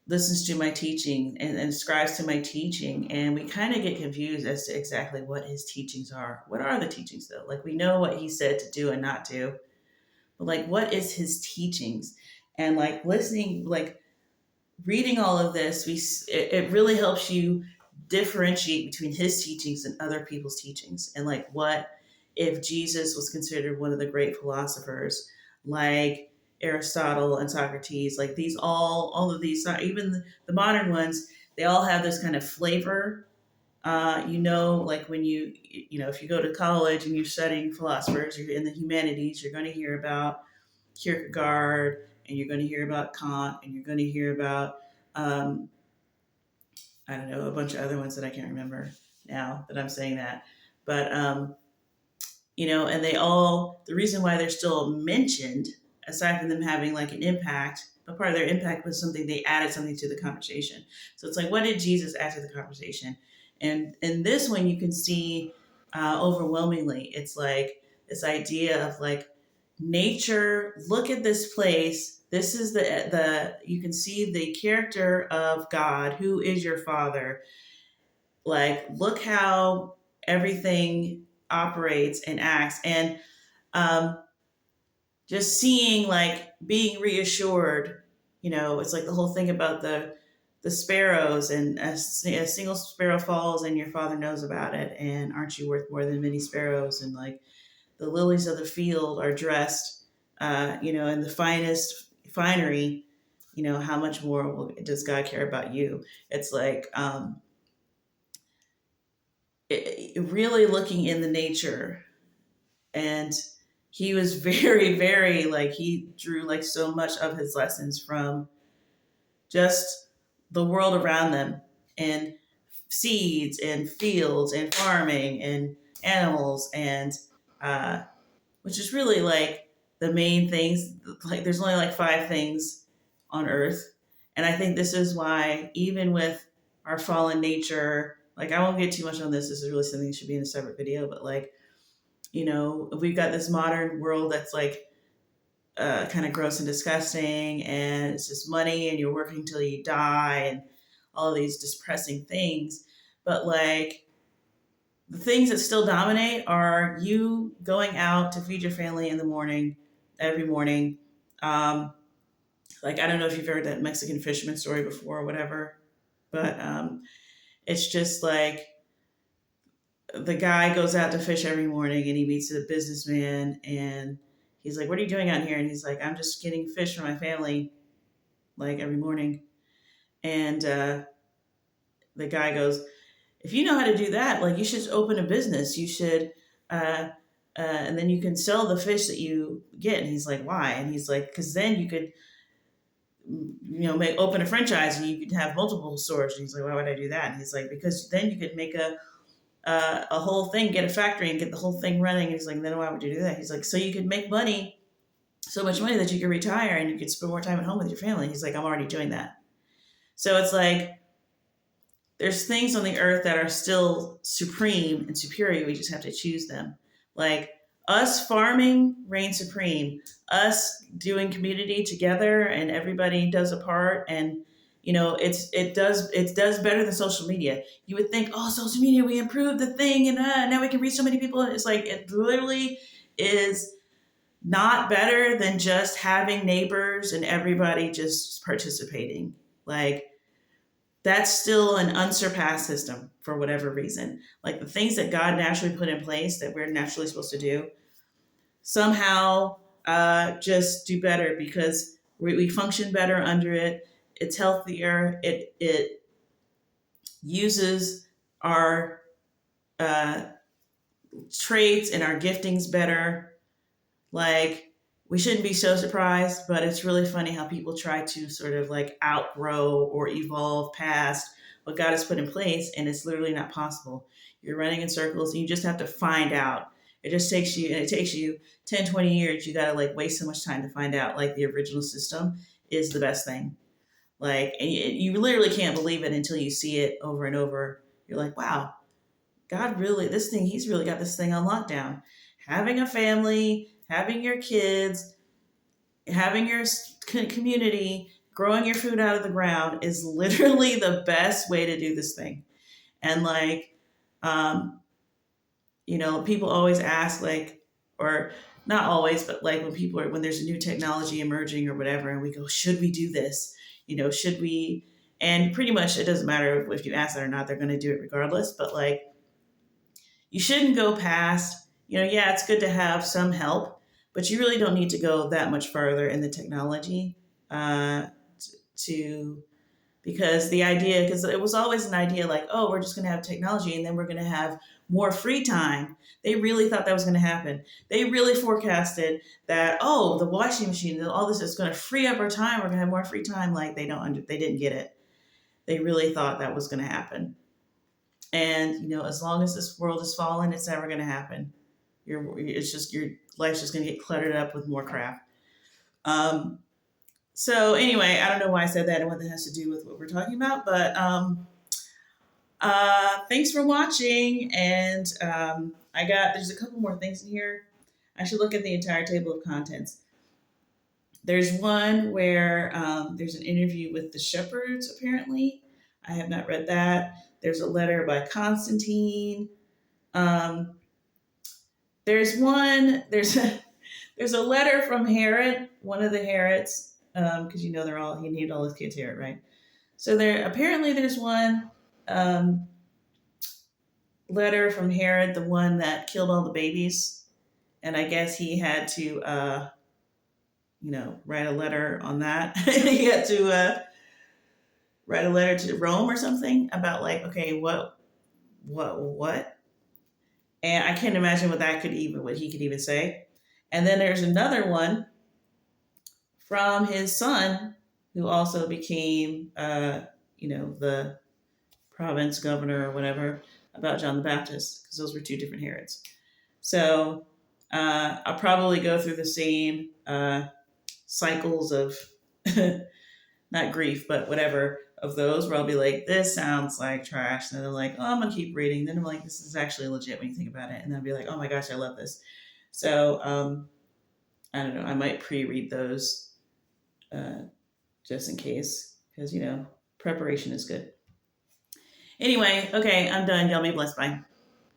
listens to my teaching and ascribes to my teaching. And we kind of get confused as to exactly what his teachings are. What are the teachings though? Like we know what he said to do and not do, but like what is his teachings? And like listening, like reading all of this, it really helps you differentiate between his teachings and other people's teachings. And like, what if Jesus was considered one of the great philosophers, like Aristotle and Socrates? Like these, all of these, even the modern ones, they all have this kind of flavor. Like when if you go to college and you're studying philosophers, you're in the humanities, you're going to hear about Kierkegaard, and you're going to hear about Kant, and you're going to hear about um, I don't know, a bunch of other ones that I can't remember now that I'm saying that. But and the reason why they're still mentioned, aside from them having like an impact, but part of their impact was something they added something to the conversation. So it's like, what did Jesus add to the conversation? And in this one, you can see overwhelmingly, it's like this idea of like nature. Look at this place. This is the you can see the character of God, who is your Father. Like, look how everything operates and acts, and um, just seeing like being reassured. It's like the whole thing about the sparrows, and a single sparrow falls and your Father knows about it, and aren't you worth more than many sparrows? And like the lilies of the field are dressed in the finest finery. How much more does God care about you? It's like really looking in the nature. And he was very, very, like, he drew like so much of his lessons from just the world around them, and seeds and fields and farming and animals, and uh, which is really like the main things. Like there's only like five things on earth. And I think this is why, even with our fallen nature, like I won't get too much on this. This is really something that should be in a separate video, but like, we've got this modern world that's like kind of gross and disgusting, and it's just money, and you're working till you die, and all of these depressing things. But like the things that still dominate are you going out to feed your family in the morning, every morning. Um, like, I don't know if you've heard that Mexican fisherman story before or whatever, but it's just like the guy goes out to fish every morning and he meets a businessman, and he's like, "What are you doing out here?" And he's like, "I'm just getting fish for my family, like every morning." And the guy goes, if you know how to do that, like, you should open a business. You should, and then you can sell the fish that you get. And he's like, why? And he's like, because then you could, open a franchise and you could have multiple stores. And he's like, why would I do that? And he's like, because then you could make a whole thing, get a factory and get the whole thing running. And he's like, then why would you do that? He's like, so you could make money, so much money that you could retire and you could spend more time at home with your family. He's like, I'm already doing that. So it's like, there's things on the earth that are still supreme and superior. We just have to choose them. Like, us farming reigns supreme. Us doing community together and everybody does a part, and it does better than social media. You would think, oh, social media, we improved the thing, and now we can reach so many people. And it's like, it literally is not better than just having neighbors and everybody just participating. Like, that's still an unsurpassed system for whatever reason. Like, the things that God naturally put in place that we're naturally supposed to do, somehow just do better because we function better under it. It's healthier. It uses our traits and our giftings better. Like, we shouldn't be so surprised, but it's really funny how people try to sort of like outgrow or evolve past what God has put in place, and it's literally not possible. You're running in circles and you just have to find out. It takes you 10, 20 years. You got to like waste so much time to find out like the original system is the best thing. Like, and you literally can't believe it until you see it over and over. You're like, wow, God really, he's really got this thing on lockdown. Having a family, having your kids, having your community, growing your food out of the ground is literally the best way to do this thing. And like, people always ask, like, or not always, but like when there's a new technology emerging or whatever, and we go, should we do this? Should we? And pretty much it doesn't matter if you ask that or not, they're going to do it regardless. But like, you shouldn't go past, yeah, it's good to have some help, but you really don't need to go that much further in the technology to because it was always an idea like, oh, we're just going to have technology and then we're going to have more free time. They really thought that was going to happen. They really forecasted that, oh, the washing machine and all this is going to free up our time. We're going to have more free time. Like, they didn't get it. They really thought that was going to happen. And, as long as this world is fallen, it's never going to happen. Your life's just going to get cluttered up with more crap. So anyway, I don't know why I said that and what that has to do with what we're talking about, but thanks for watching. And there's a couple more things in here. I should look at the entire table of contents. There's one where there's an interview with the shepherds, apparently. I have not read that. There's a letter by Constantine. There's a letter from Herod, one of the Herods, because he named all his kids Herod, right? So there's one letter from Herod, the one that killed all the babies, and I guess he had to, write a letter on that. He had to write a letter to Rome or something about like, okay, what, and I can't imagine what he could even say. And then there's another one from his son, who also became, the province governor or whatever, about John the Baptist, because those were two different Herods. So I'll probably go through the same cycles of, not grief, but whatever, of those, where I'll be like, this sounds like trash. And then I'm like, oh, I'm going to keep reading. Then I'm like, this is actually legit when you think about it. And then I'll be like, oh my gosh, I love this. So I don't know, I might pre-read those just in case, because, preparation is good. Anyway, okay, I'm done. Y'all be blessed. Bye.